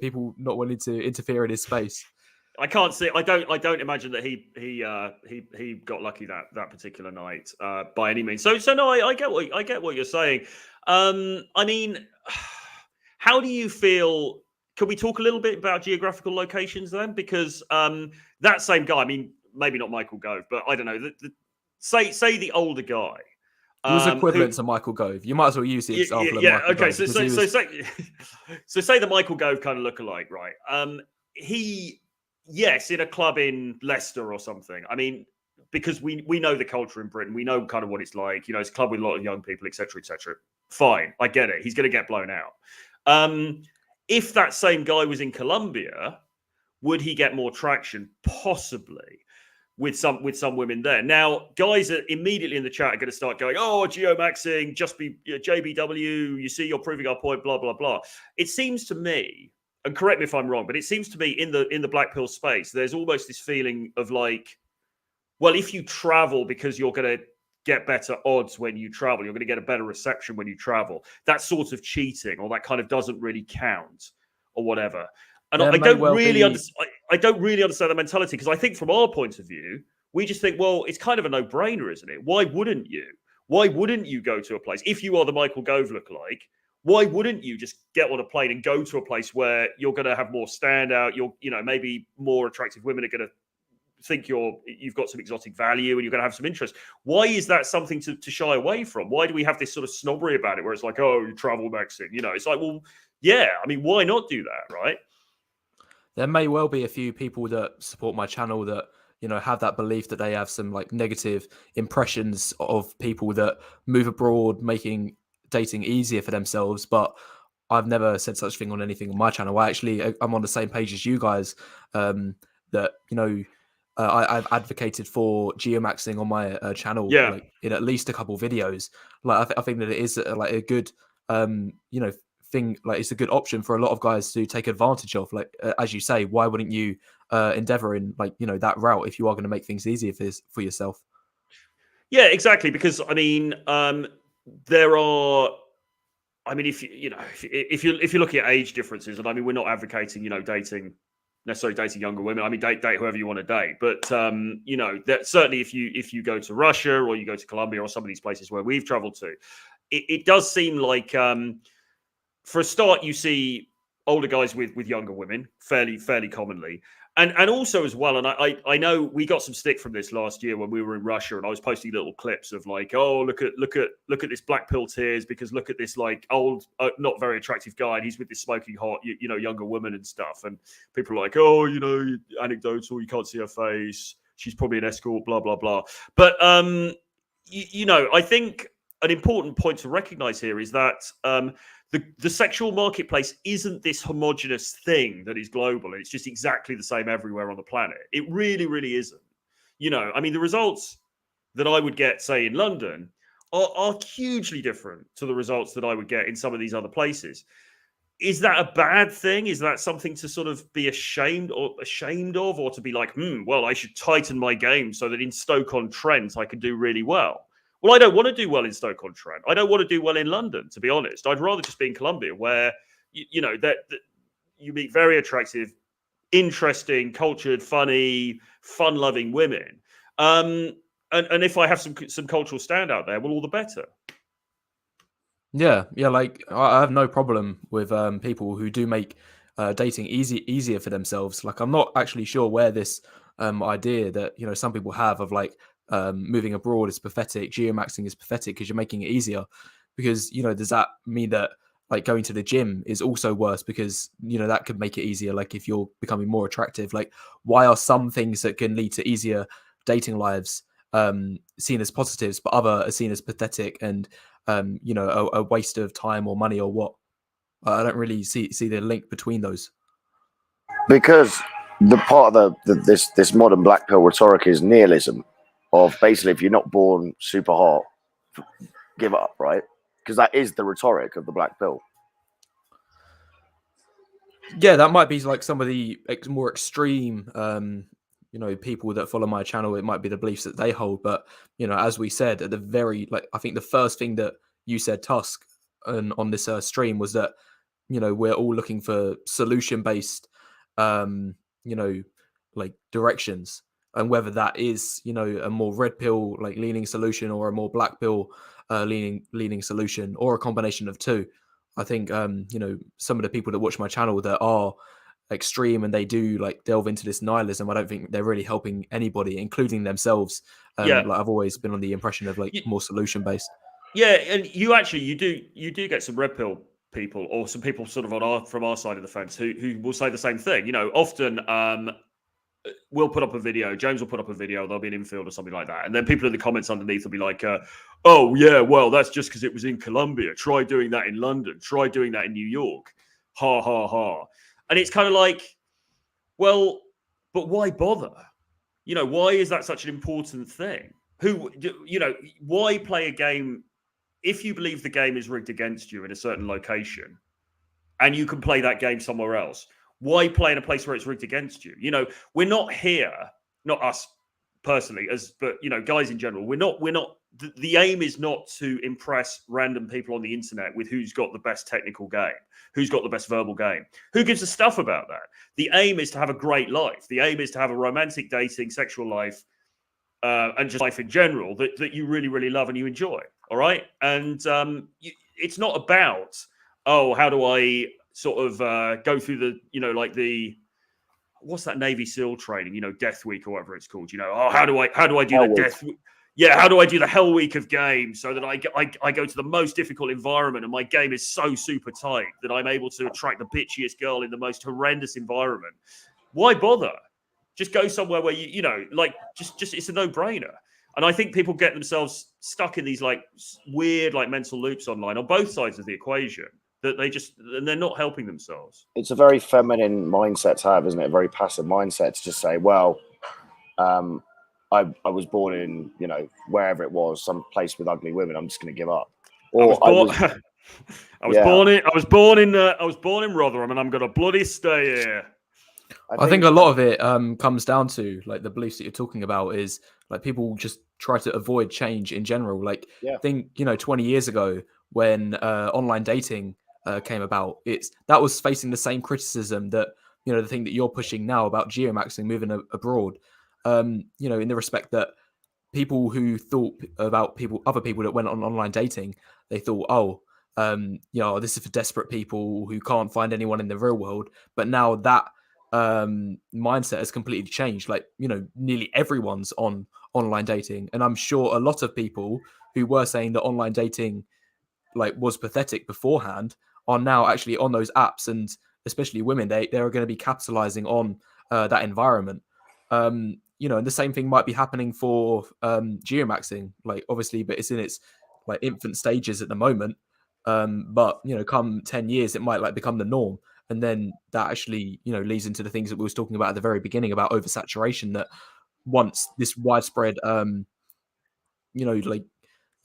A: people not wanting to interfere in his space.
B: I can't see. I don't imagine that he got lucky that particular night by any means. So no, I get what you're saying. I mean, how do you feel? Can we talk a little bit about geographical locations then? Because that same guy, I mean, maybe not Michael Gove, but I don't know. Say the older guy.
A: He was equivalent to Michael Gove. You might as well use the example of Michael
B: okay.
A: Gove.
B: So say the Michael Gove kind of lookalike, right? Yes, in a club in Leicester or something. I mean, because we know the culture in Britain, we know kind of what it's like. It's a club with a lot of young people, etc., etc. Fine, I get it. He's going to get blown out. If that same guy was in Colombia, would he get more traction? Possibly, with some women there. Now, guys are immediately in the chat are going to start going, "Oh, geomaxing, just be JBW. You see, you're proving our point." Blah blah blah. It seems to me. And correct me if I'm wrong, but it seems to me in the black pill space, there's almost this feeling of like, well, if you travel because you're going to get better odds when you travel, you're going to get a better reception when you travel. That's sort of cheating, or that kind of doesn't really count, or whatever. And I don't really understand the mentality, because I think from our point of view, we just think, well, it's kind of a no-brainer, isn't it? Why wouldn't you? Why wouldn't you go to a place if you are the Michael Gove lookalike? Why wouldn't you just get on a plane and go to a place where you're going to have more standout? Maybe more attractive women are going to think you've got some exotic value and you're going to have some interest. Why is that something to shy away from? Why do we have this sort of snobbery about it where it's like, oh, you travel maxing? It's like, well, yeah, I mean, why not do that, right?
A: There may well be a few people that support my channel that, have that belief that they have some like negative impressions of people that move abroad, making dating easier for themselves, but I've never said such thing on anything on my channel. I'm on the same page as you guys. That I've advocated for geomaxing on my channel, like in at least a couple videos. Like I think that it is like a good thing. Like it's a good option for a lot of guys to take advantage of. Like as you say, why wouldn't you endeavor in that route if you are going to make things easier for yourself?
B: Yeah, exactly. Because I mean, there are. I mean, if you're looking at age differences, and I mean, we're not advocating, necessarily dating younger women. I mean, date whoever you want to date. But that certainly if you go to Russia or you go to Colombia or some of these places where we've traveled to, it does seem like for a start, you see older guys with younger women, fairly commonly. And also as well, and I know we got some stick from this last year when we were in Russia, and I was posting little clips of like, oh, look at this black pill tears, because look at this like old, not very attractive guy, and he's with this smoking hot, younger woman and stuff, and people are like, oh, anecdotal, you can't see her face, she's probably an escort, blah blah blah. But I think an important point to recognize here is that the sexual marketplace isn't this homogenous thing that is global, and it's just exactly the same everywhere on the planet. It really, really isn't. The results that I would get, say, in London are hugely different to the results that I would get in some of these other places. Is that a bad thing? Is that something to sort of be ashamed of, or to be like, well, I should tighten my game so that in Stoke-on-Trent I can do really well? Well, I don't want to do well in Stoke-on-Trent. I don't want to do well in London, to be honest. I'd rather just be in Colombia, where that you meet very attractive, interesting, cultured, funny, fun-loving women. And if I have some cultural standout there, well, all the better.
A: Yeah. Like I have no problem with people who do make dating easier for themselves. Like I'm not actually sure where this idea that some people have of like moving abroad is pathetic, geomaxing is pathetic because you're making it easier. Because does that mean that like going to the gym is also worse because that could make it easier? Like if you're becoming more attractive, like why are some things that can lead to easier dating lives seen as positives, but other are seen as pathetic and a waste of time or money or what? I don't really see the link between those.
C: Because the part of this modern black pill rhetoric is nihilism, of basically if you're not born super hot, give up, right? Because that is the rhetoric of the black pill.
A: Yeah, that might be like some of the more extreme people that follow my channel. It might be the beliefs that they hold, but as we said at the very, like, I think the first thing that you said, Tusk, on this stream was that we're all looking for solution based like directions, and whether that is a more red pill like leaning solution or a more black pill leaning solution, or a combination of two. I think some of the people that watch my channel that are extreme and they do like delve into this nihilism, I don't think they're really helping anybody, including themselves. Like I've always been on the impression of like more solution based.
B: Yeah, and you do get some red pill people, or some people sort of from our side of the fence who will say the same thing. Often we'll put up a video, James will put up a video, there'll be an infield or something like that, and then people in the comments underneath will be like, oh yeah, well, that's just because it was in Colombia. Try doing that in London. Try doing that in New York. Ha ha ha. And it's kind of like, well, but why bother? Why is that such an important thing? Why play a game if you believe the game is rigged against you in a certain location and you can play that game somewhere else? Why play in a place where it's rigged against you? We're not here, not us personally, but guys in general. We're not. The aim is not to impress random people on the internet with who's got the best technical game, who's got the best verbal game. Who gives a stuff about that? The aim is to have a great life. The aim is to have a romantic, dating, sexual life, and just life in general that you really, really love and you enjoy. All right, and it's not about, oh, how do I sort of go through the what's that Navy SEAL training, Death Week or whatever it's called, oh, how do I do the Death Week? Yeah, how do I do the Hell Week of games so that I go to the most difficult environment and my game is so super tight that I'm able to attract the bitchiest girl in the most horrendous environment? Why bother? Just go somewhere where just it's a no-brainer. And I think people get themselves stuck in these like weird like mental loops online on both sides of the equation, that they're not helping themselves.
C: It's a very feminine mindset to have, isn't it? A very passive mindset to just say, well, I was born in, wherever it was, some place with ugly women, I'm just going to give up. Or
B: I was born in Rotherham and I'm going to bloody stay here.
A: I think a lot of it comes down to like the beliefs that you're talking about is like people just try to avoid change in general. Like think 20 years ago when online dating came about, that was facing the same criticism that the thing that you're pushing now about geomaxing, moving abroad. In the respect that people who thought about other people that went on online dating, they thought, oh, this is for desperate people who can't find anyone in the real world. But now that mindset has completely changed. Like, nearly everyone's on online dating, and I'm sure a lot of people who were saying that online dating was pathetic beforehand are now actually on those apps, and especially women, they're going to be capitalizing on that environment. And the same thing might be happening for geomaxing, obviously, but it's in its infant stages at the moment. But come 10 years, it might become the norm. And then that actually, leads into the things that we was talking about at the very beginning about oversaturation, that once this widespread,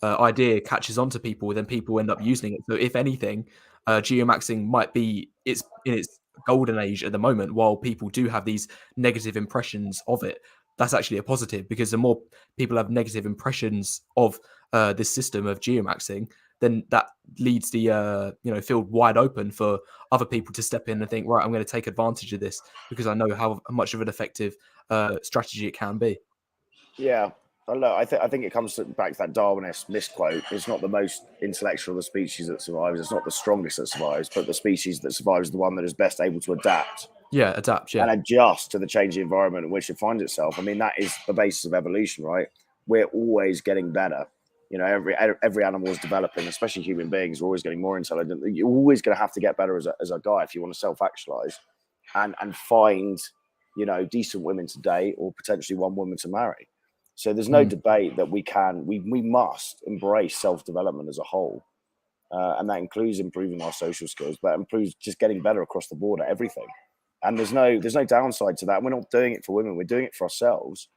A: idea catches on to people, then people end up using it. So if anything, geomaxing might be in its golden age at the moment, while people do have these negative impressions of it. That's actually a positive, because the more people have negative impressions of this system of geomaxing, then that leads the field wide open for other people to step in and think, right, I'm going to take advantage of this because I know how much of an effective strategy it can be.
C: Yeah. Look, I think it comes back to that Darwinist misquote. It's not the most intellectual of the species that survives. It's not the strongest that survives, but the species that survives is the one that is best able to adapt.
A: Yeah, adapt, yeah.
C: And adjust to the changing environment in which it finds itself. I mean, that is the basis of evolution, right? We're always getting better. Every animal is developing, especially human beings. We're always getting more intelligent. You're always going to have to get better as a guy if you want to self-actualize and find, decent women to date, or potentially one woman to marry. So there's no debate that we must embrace self-development as a whole. And that includes improving our social skills, but improves just getting better across the board at everything. And there's no downside to that. We're not doing it for women. We're doing it for ourselves.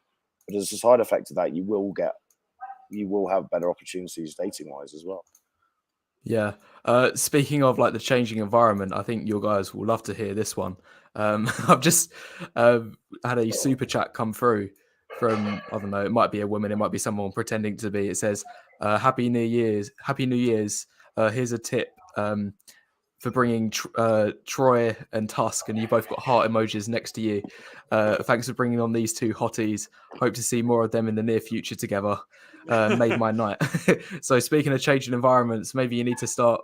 C: But as a side effect of that, you will have better opportunities dating wise as well.
A: Yeah. Speaking of the changing environment, I think your guys will love to hear this one. I've just had a super chat come through from, I don't know, it might be a woman, it might be someone pretending to be. It says, Happy New Year's. Here's a tip for bringing Troy and Tusk, and you both got heart emojis next to you. Thanks for bringing on these two hotties. Hope to see more of them in the near future together. Made my night. So speaking of changing environments, maybe you need to start,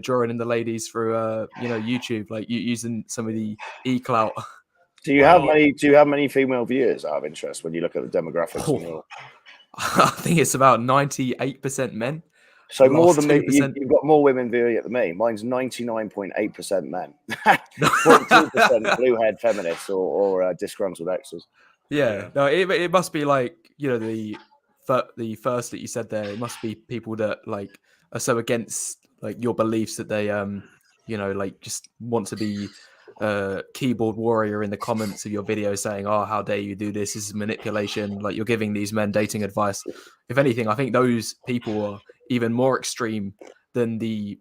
A: drawing in the ladies through, YouTube, using some of the e-clout.
C: Do you have many female viewers out of interest when you look at the demographics?
A: I think it's about 98% men.
C: So more than me, you've got more women viewing it than me. Mine's 99.8% men. 0.2% blue-haired feminists or disgruntled exes.
A: Yeah. No, it must be the first that you said there. It must be people that are so against your beliefs that they just want to be keyboard warrior in the comments of your video saying, oh, how dare you do this? This is manipulation. You're giving these men dating advice. If anything, I think those people are even more extreme than the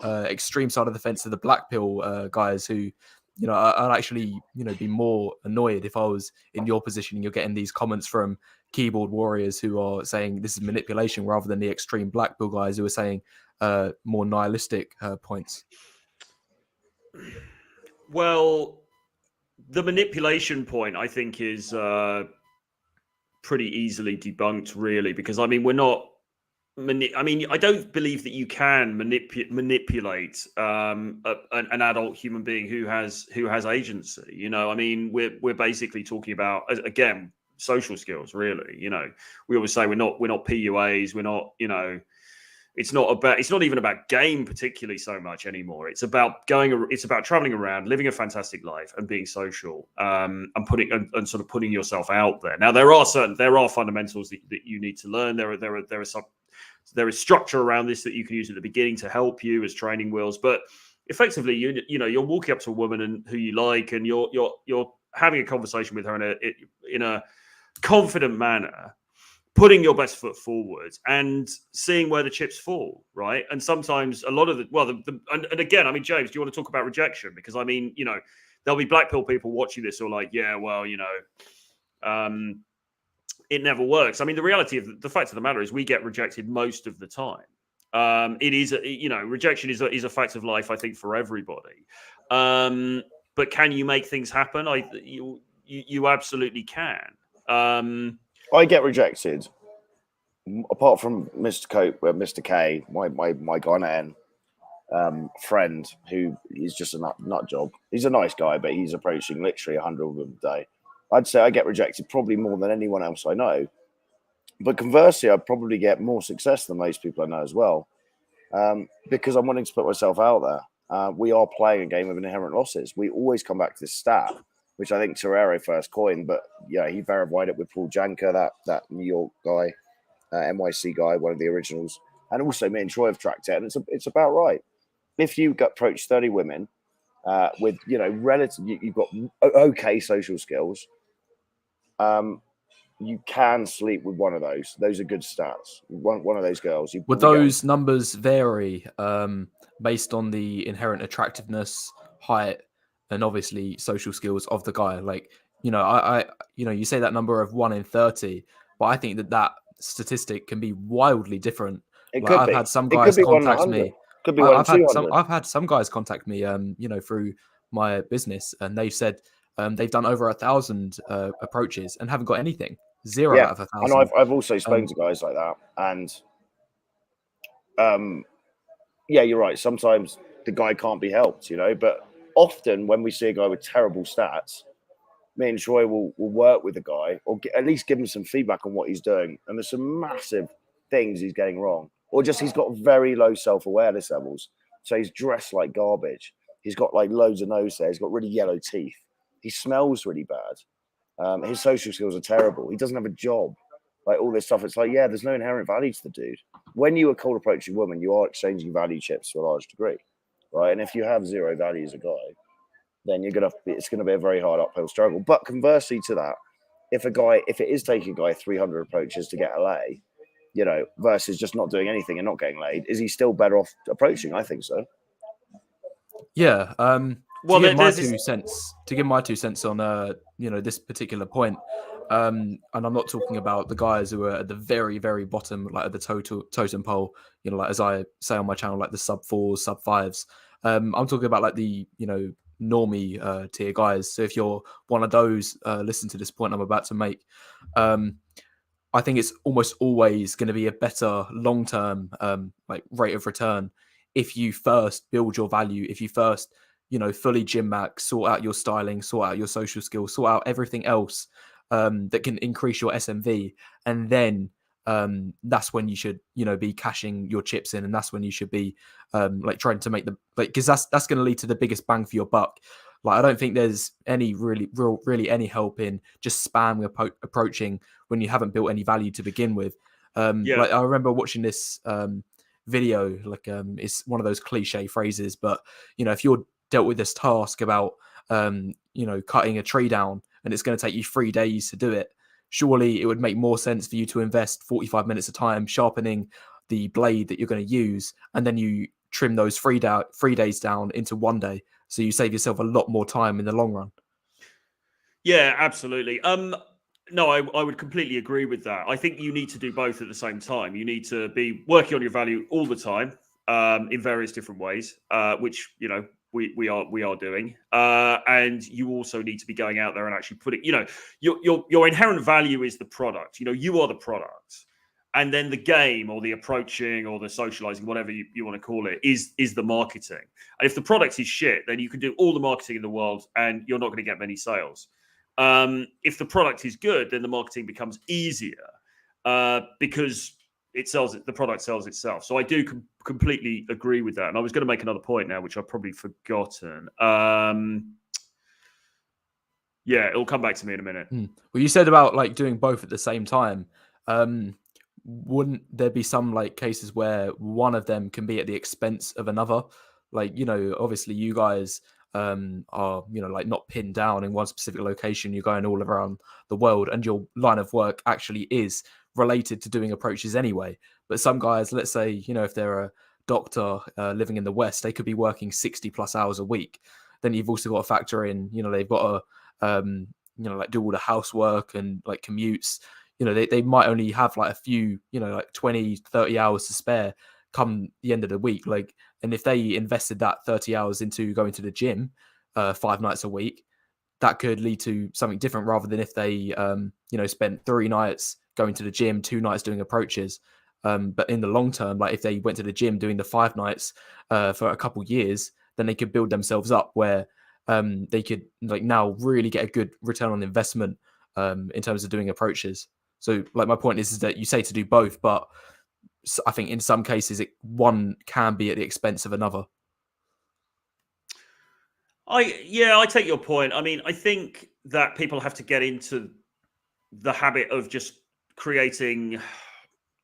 A: extreme side of the fence of the black pill guys who, I'd actually, be more annoyed if I was in your position and you're getting these comments from keyboard warriors who are saying this is manipulation, rather than the extreme black pill guys who are saying more nihilistic points.
B: Well, the manipulation point, I think, is pretty easily debunked, really, because we're not. I don't believe that you can manipulate an adult human being who has agency. We're basically talking about, again, social skills. Really, we always say we're not PUAs. We're not. It's not even about game particularly so much anymore. It's about traveling around, living a fantastic life, and being social, and sort of putting yourself out there. Now there are fundamentals that you need to learn. There is structure around this that you can use at the beginning to help you as training wheels. But effectively, you're walking up to a woman and who you like, and you're having a conversation with her in a confident manner, putting your best foot forward and seeing where the chips fall, right? And sometimes a lot of and again, James, do you want to talk about rejection? Because there'll be black pill people watching this who are like, yeah, well, it never works. The reality of the fact of the matter is we get rejected most of the time. It is, rejection is a fact of life, I think, for everybody. But can you make things happen? You absolutely can.
C: I get rejected. Apart from Mr. Cope, Mr. K, my guy N, friend who is just a nut job. He's a nice guy, but he's approaching literally 100 of them a day. I'd say I get rejected probably more than anyone else I know. But conversely, I probably get more success than most people I know as well, because I'm wanting to put myself out there. We are playing a game of inherent losses. We always come back to this stat, which I think Torero first coined, but yeah, he verified it with Paul Janker, that New York guy, NYC guy, one of the originals, and also me and Troy have tracked it, and it's about right. If you approach 30 women with you've got okay social skills, you can sleep with one of those. Those are good stats. One of those girls.
A: Would those numbers vary based on the inherent attractiveness, height, and obviously social skills of the guy? Like, I you say that number of 1 in 30, but I think that statistic can be wildly different. I've had some guys contact me.
C: Could be
A: I've had some guys contact me, through my business, and they've said they've done over 1,000 approaches and haven't got anything. 0 out of 1,000.
C: And I've also spoken to guys like that, and yeah, you're right. Sometimes the guy can't be helped, but often when we see a guy with terrible stats, me and Troy will work with the guy, or at least give him some feedback on what he's doing. And there's some massive things he's getting wrong, or just he's got very low self-awareness levels. So he's dressed like garbage. He's got like loads of nose hair. He's got really yellow teeth. He smells really bad. His social skills are terrible. He doesn't have a job. Like all this stuff. It's like, yeah, there's no inherent value to the dude. When you are cold approaching women, you are exchanging value chips to a large degree, right? And if you have zero value as a guy, then it's gonna be a very hard uphill struggle. But conversely to that, if it is taking a guy 300 approaches to get a lay, versus just not doing anything and not getting laid, is he still better off approaching? I think so.
A: Yeah. Well, to give my 2 cents on this particular point, and I'm not talking about the guys who are at the very, very bottom, like at the totem pole, like as I say on my channel, like the sub 4s, sub 5s. I'm talking about like the normie tier guys. So if you're one of those, listen to this point I'm about to make. I think it's almost always going to be a better long-term like rate of return if you first build your value, if you first fully gym max, sort out your styling, sort out your social skills, sort out everything else that can increase your SMV, and then that's when you should be cashing your chips in, and that's when you should be like trying to make because that's going to lead to the biggest bang for your buck. Like, I don't think there's any really any help in just spam approaching when you haven't built any value to begin with. Like, I remember watching this video, like it's one of those cliche phrases, but if you're dealt with this task about cutting a tree down and it's going to take you 3 days to do it, surely it would make more sense for you to invest 45 minutes of time sharpening the blade that you're going to use, and then you trim those 3 days down into 1 day, so you save yourself a lot more time in the long run.
B: Yeah, absolutely. No, I would completely agree with that. I think you need to do both at the same time. You need to be working on your value all the time in various different ways, which we are doing, and you also need to be going out there and actually putting, your inherent value is the product. You are the product, and then the game or the approaching or the socializing, whatever you want to call it, is the marketing. And if the product is shit, then you can do all the marketing in the world and you're not going to get many sales. If the product is good, then the marketing becomes easier because the product sells itself. So I do completely agree with that. And I was going to make another point now, which I've probably forgotten. Yeah, it'll come back to me in a minute.
A: Well, you said about like doing both at the same time. Wouldn't there be some like cases where one of them can be at the expense of another? Like, obviously you guys are like not pinned down in one specific location. You're going all around the world, and your line of work actually is related to doing approaches anyway. But some guys, let's say, if they're a doctor living in the West, they could be working 60 plus hours a week. Then you've also got to factor in, they've got to like do all the housework and like commutes. They might only have like a few, like 20, 30 hours to spare come the end of the week. Like, and if they invested that 30 hours into going to the gym 5 nights a week, that could lead to something different rather than if they, spent 3 nights going to the gym, 2 nights doing approaches. But in the long term, like if they went to the gym doing the 5 nights for a couple years, then they could build themselves up where they could like now really get a good return on investment in terms of doing approaches. So like my point is that you say to do both, but I think in some cases one can be at the expense of another.
B: I take your point. I mean, I think that people have to get into the habit of just creating.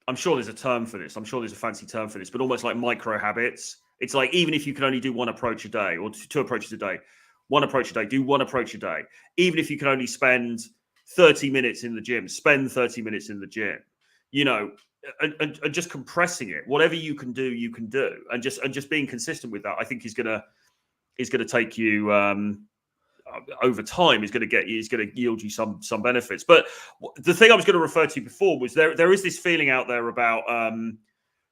B: I'm sure there's a term for this. I'm sure there's a fancy term for this, but almost like micro habits. It's like even if you can only do one approach a day or 2 approaches a day, one approach a day, do one approach a day. Even if you can only spend 30 minutes in the gym, spend 30 minutes in the gym. You know, and just compressing it. Whatever you can do, and just being consistent with that, I think is gonna take you over time. Is going to yield you some benefits. But the thing I was going to refer to before was there is this feeling out there about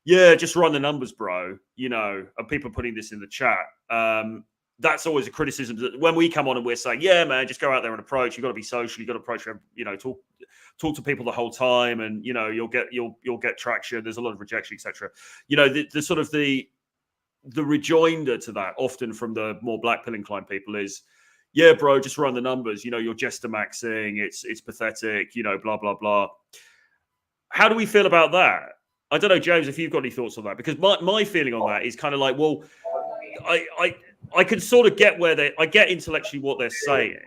B: just run the numbers, bro. You know, and people putting this in the chat. That's always a criticism that when we come on and we're saying, yeah, man, just go out there and approach. You've got to be social. You've got to approach, you know, talk to people the whole time, and you know you'll get traction. There's a lot of rejection, etc. You know, the sort of the rejoinder to that often from the more black pill inclined people is, yeah, bro, just run the numbers. You know, you're jester maxing. It's pathetic. You know, blah blah blah. How do we feel about that? I don't know, James, if you've got any thoughts on that, because my feeling on that is kind of like, well, I can sort of get I get intellectually what they're saying,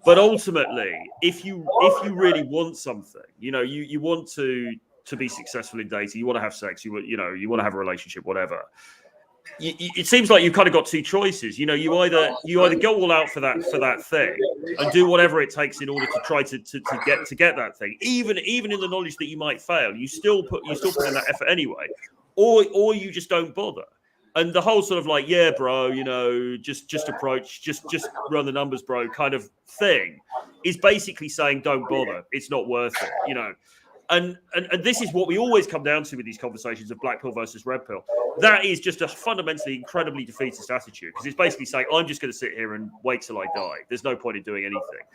B: but ultimately, if you really want something, you know, you want to be successful in dating, you want to have sex, you want to have a relationship, whatever. It seems like you've kind of got 2 choices. You know, you either go all out for that thing and do whatever it takes in order to try to get that thing, even in the knowledge that you might fail, you still put in that effort anyway, or you just don't bother. And the whole sort of like, yeah, bro, you know, just approach, just run the numbers, bro, kind of thing is basically saying don't bother. It's not worth it, you know. And this is what we always come down to with these conversations of black pill versus red pill. That is just a fundamentally incredibly defeatist attitude, because it's basically saying, I'm just going to sit here and wait till I die. There's no point in doing anything.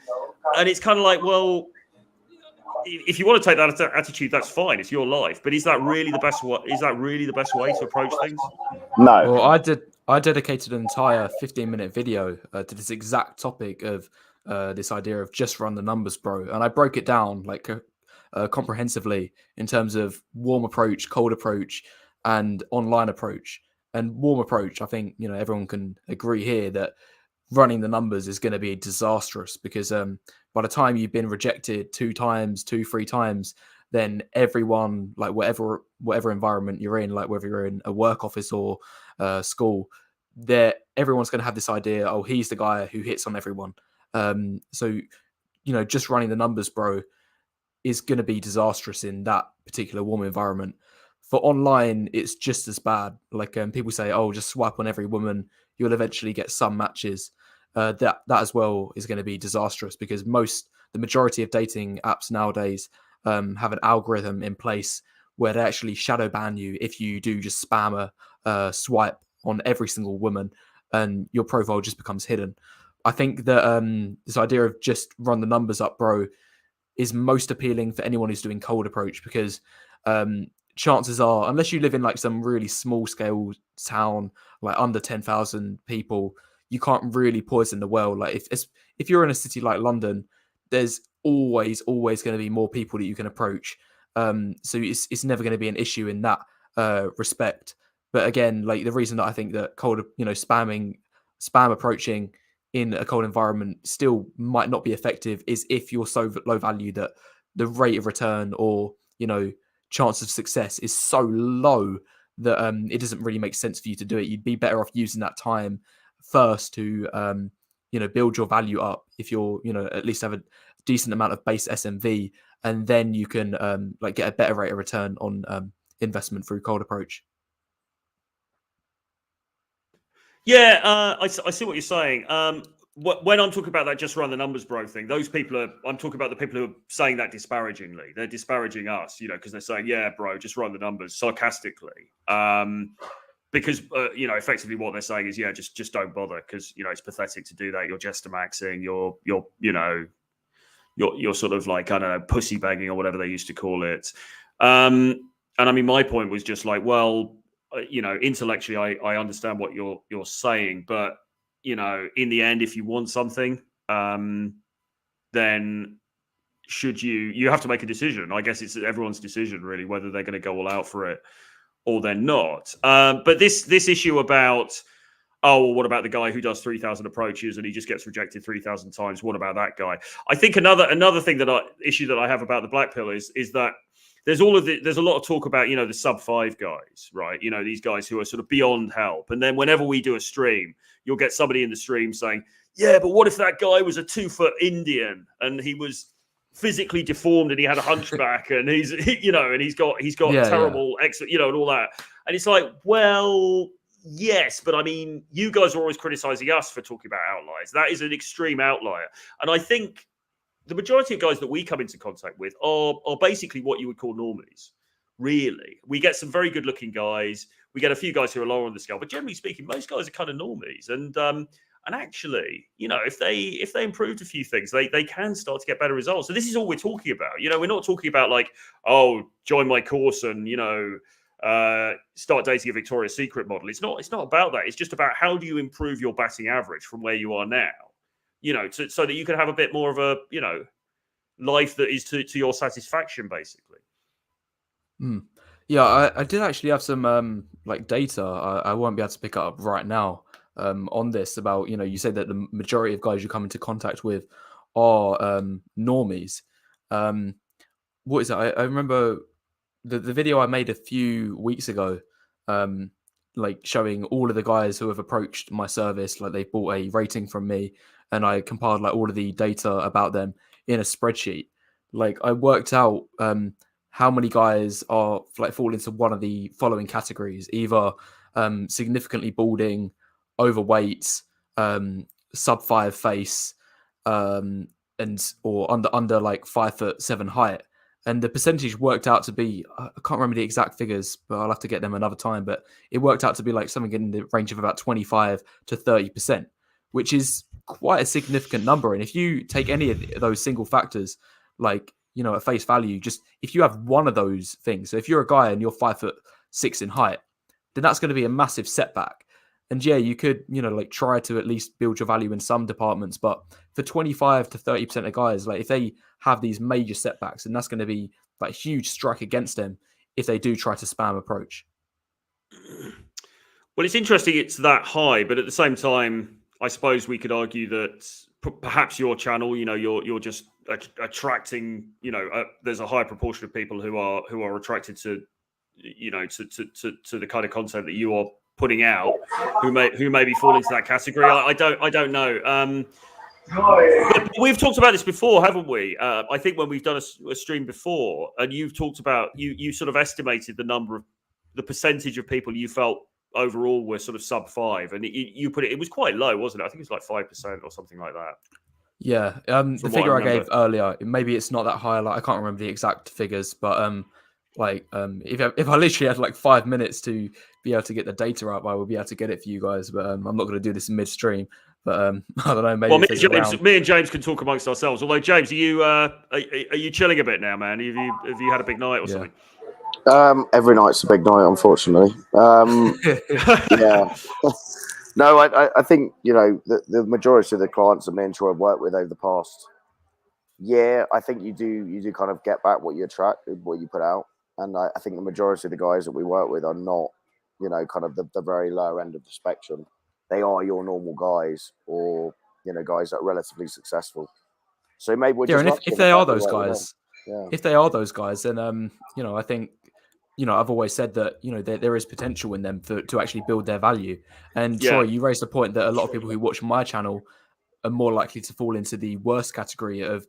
B: And it's kind of like, well, if you want to take that attitude, that's fine. It's your life. But is that really the best way? Is that really the best way to approach things?
C: No.
A: Well, I dedicated an entire 15-minute video to this exact topic of this idea of just run the numbers, bro. And I broke it down like comprehensively in terms of warm approach, cold approach, and online approach. And warm approach, I think, you know, everyone can agree here that running the numbers is going to be disastrous, because by the time you've been rejected 2 times, 3 times, then everyone, like whatever environment you're in, like whether you're in a work office or school, everyone's going to have this idea, oh, he's the guy who hits on everyone. So, you know, just running the numbers, bro, is going to be disastrous in that particular warm environment. For online, it's just as bad. Like people say, oh, just swipe on every woman, you'll eventually get some matches. That as well is going to be disastrous, because the majority of dating apps nowadays have an algorithm in place where they actually shadow ban you if you do just spam a swipe on every single woman, and your profile just becomes hidden. I think that this idea of just run the numbers up, bro, is most appealing for anyone who's doing cold approach, because chances are, unless you live in like some really small scale town, like under 10,000 people, you can't really poison the well. Like if you're in a city like London, there's always going to be more people that you can approach. So it's never going to be an issue in that respect. But again, like the reason that I think that cold, you know, spam approaching in a cold environment still might not be effective is if you're so low value that the rate of return or, you know, chance of success is so low that it doesn't really make sense for you to do it. You'd be better off using that time first to, you know, build your value up if you're, you know, at least have a decent amount of base SMV, and then you can like get a better rate of return on investment through cold approach.
B: Yeah, I see what you're saying. When I'm talking about that just run the numbers, bro thing, I'm talking about the people who are saying that disparagingly. They're disparaging us, you know, because they're saying, yeah, bro, just run the numbers sarcastically. Because, you know, effectively what they're saying is, yeah, just don't bother, because, you know, it's pathetic to do that. You're jester maxing, you're sort of like, I don't know, pussy begging or whatever they used to call it. And I mean, my point was just like, well, intellectually, I understand what you're saying, but in the end, if you want something, then should you have to make a decision. I guess it's everyone's decision, really, whether they're going to go all out for it or they're not. But this issue about, oh, well, what about the guy who does 3,000 approaches and he just gets rejected 3,000 times? What about that guy? I think another thing issue that I have about the black pill is that there's a lot of talk about, the sub 5 guys, right? These guys who are sort of beyond help. And then whenever we do a stream, you'll get somebody in the stream saying, yeah, but what if that guy was a 2-foot Indian and he was physically deformed and he had a hunchback and he's got terrible and all that. And it's like, well, yes, but I mean, you guys are always criticizing us for talking about outliers. That is an extreme outlier. And I think the majority of guys that we come into contact with are basically what you would call normies. Really, we get some very good-looking guys. We get a few guys who are lower on the scale, but generally speaking, most guys are kind of normies. And actually, if they improved a few things, they can start to get better results. So this is all we're talking about. We're not talking about like, oh, join my course and start dating a Victoria's Secret model. It's not about that. It's just about how do you improve your batting average from where you are now. So that you can have a bit more of a, life that is to your satisfaction, basically.
A: Yeah, I did actually have some data. I won't be able to pick it up right now on this about, you said that the majority of guys you come into contact with are normies. What is it? I remember the video I made a few weeks ago, showing all of the guys who have approached my service, like they bought a rating from me, and I compiled like all of the data about them in a spreadsheet. Like I worked out how many guys are like fall into one of the following categories: either significantly balding, overweight, sub 5 face, and or under like 5'7" height. And the percentage worked out to be, I can't remember the exact figures, but I'll have to get them another time. But it worked out to be like something in the range of about 25 to 30%, which is quite a significant number. And if you take any of those single factors, like, at face value, just if you have one of those things, so if you're a guy and you're 5'6" in height, then that's going to be a massive setback. And yeah, you could, try to at least build your value in some departments. But for 25 to 30% of guys, like if they have these major setbacks, and that's going to be like a huge strike against them if they do try to spam approach.
B: Well, it's interesting it's that high, but at the same time, I suppose we could argue that perhaps your channel, you're just attracting, there's a high proportion of people who are attracted to, to the kind of content that you are putting out, who maybe fall into that category. I don't know. But we've talked about this before, haven't we? I think when we've done a stream before, and you've talked about you sort of estimated the percentage of people you felt overall were sort of sub 5, and you put it was quite low, wasn't it? I think it was like 5% or something like that.
A: Yeah, the figure I gave earlier, maybe it's not that high. Like I can't remember the exact figures, but if I literally had like 5 minutes to be able to get the data up, I would be able to get it for you guys. But I'm not going to do this in midstream. But I don't know. Maybe
B: me and James can talk amongst ourselves. Although James, are you chilling a have bit now, man? Have you had a big night or something?
C: Every night's a big night, unfortunately. Yeah. No, I think the majority of the clients that me and Troy have worked with over the past year, I think you do kind of get back what you attract, what you put out, and I think the majority of the guys that we work with are not, kind of the very lower end of the spectrum. They are your normal guys, or guys that are relatively successful. So maybe we're just
A: and if they are those guys, if they are those guys, then I think. I've always said that, there is potential in them to actually build their value. And Troy, you raised a point that a lot of people who watch my channel are more likely to fall into the worst category of,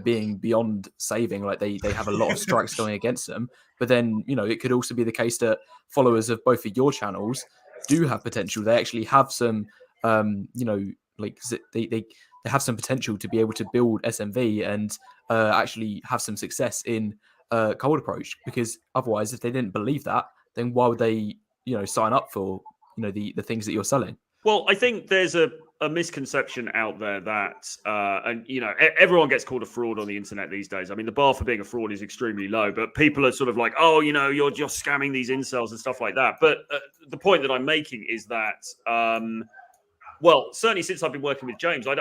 A: being beyond saving. Like they have a lot of strikes going against them. But then, it could also be the case that followers of both of your channels do have potential. They actually have some, they have some potential to be able to build SMV and actually have some success in cold approach, because otherwise if they didn't believe that, then why would they sign up for the things that you're selling?
B: Well, I think there's a a misconception out there that, and everyone gets called a fraud on the internet these days. I mean, the bar for being a fraud is extremely low, but people are sort of like, oh, you're scamming these incels and stuff like that. But the point that I'm making is that, well, certainly since I've been working with James, I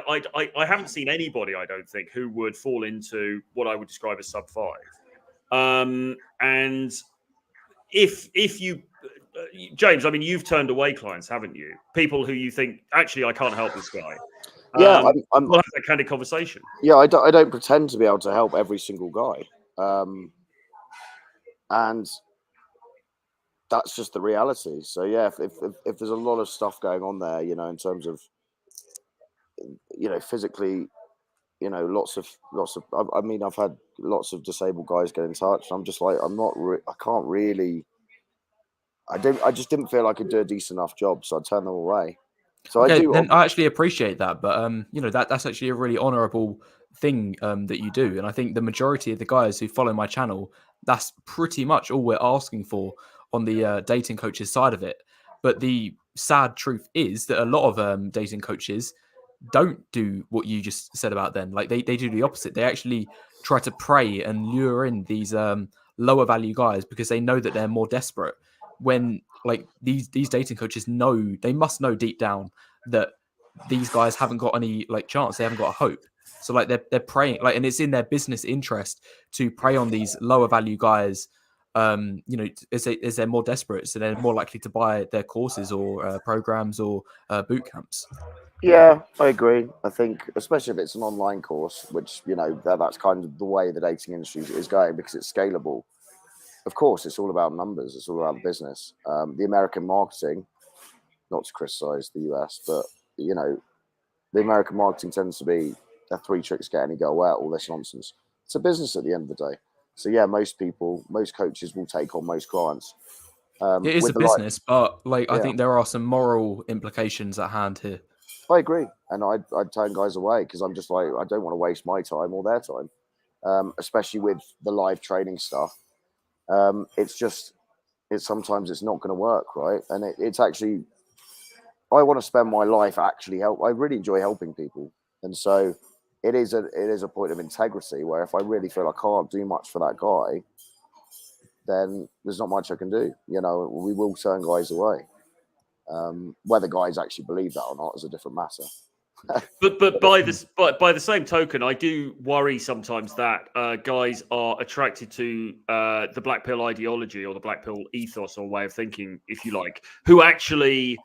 B: haven't seen anybody, I don't think, who would fall into what I would describe as sub 5. And if you James, I mean, you've turned away clients, haven't you? People who you think, actually, I can't help this guy.
C: Yeah,
B: we'll have that kind of conversation.
C: Yeah, I don't pretend to be able to help every single guy, and that's just the reality. So yeah, if there's a lot of stuff going on there, in terms of physically, lots of. I mean, I've had lots of disabled guys get in touch. And I'm just like, I can't really. I just didn't feel I could do a decent enough job, so I turned them away. So
A: okay,
C: I do.
A: Then I actually appreciate that, but that's actually a really honourable thing that you do, and I think the majority of the guys who follow my channel, that's pretty much all we're asking for on the dating coaches side of it. But the sad truth is that a lot of dating coaches don't do what you just said about them. Like they do the opposite. They actually try to prey and lure in these lower value guys because they know that they're more desperate. When like these dating coaches know, they must know deep down that these guys haven't got any like chance. They haven't got a hope. So like they're preying, like, and it's in their business interest to prey on these lower value guys. As they're more desperate, so they're more likely to buy their courses or programs or boot camps.
C: Yeah, I agree. I think, especially if it's an online course, which that's kind of the way the dating industry is going because it's scalable. Of course, it's all about numbers. It's all about the business. The American marketing, not to criticize the US, but the American marketing tends to be a 3 tricks get any girl wet, all this nonsense. It's a business at the end of the day. So yeah, most coaches will take on most clients.
A: It is a business, but I think there are some moral implications at hand here.
C: I agree, and I'd turn guys away because I'm just like, I don't want to waste my time or their time, especially with the live training stuff. Sometimes it's not going to work, right? And it's actually, I want to spend my life actually I really enjoy helping people, and so it is a point of integrity where if I really feel I can't do much for that guy, then there's not much I can do. We will turn guys away. Whether guys actually believe that or not is a different matter.
B: But by the same token, I do worry sometimes that guys are attracted to the black pill ideology or the black pill ethos or way of thinking, if you like, who actually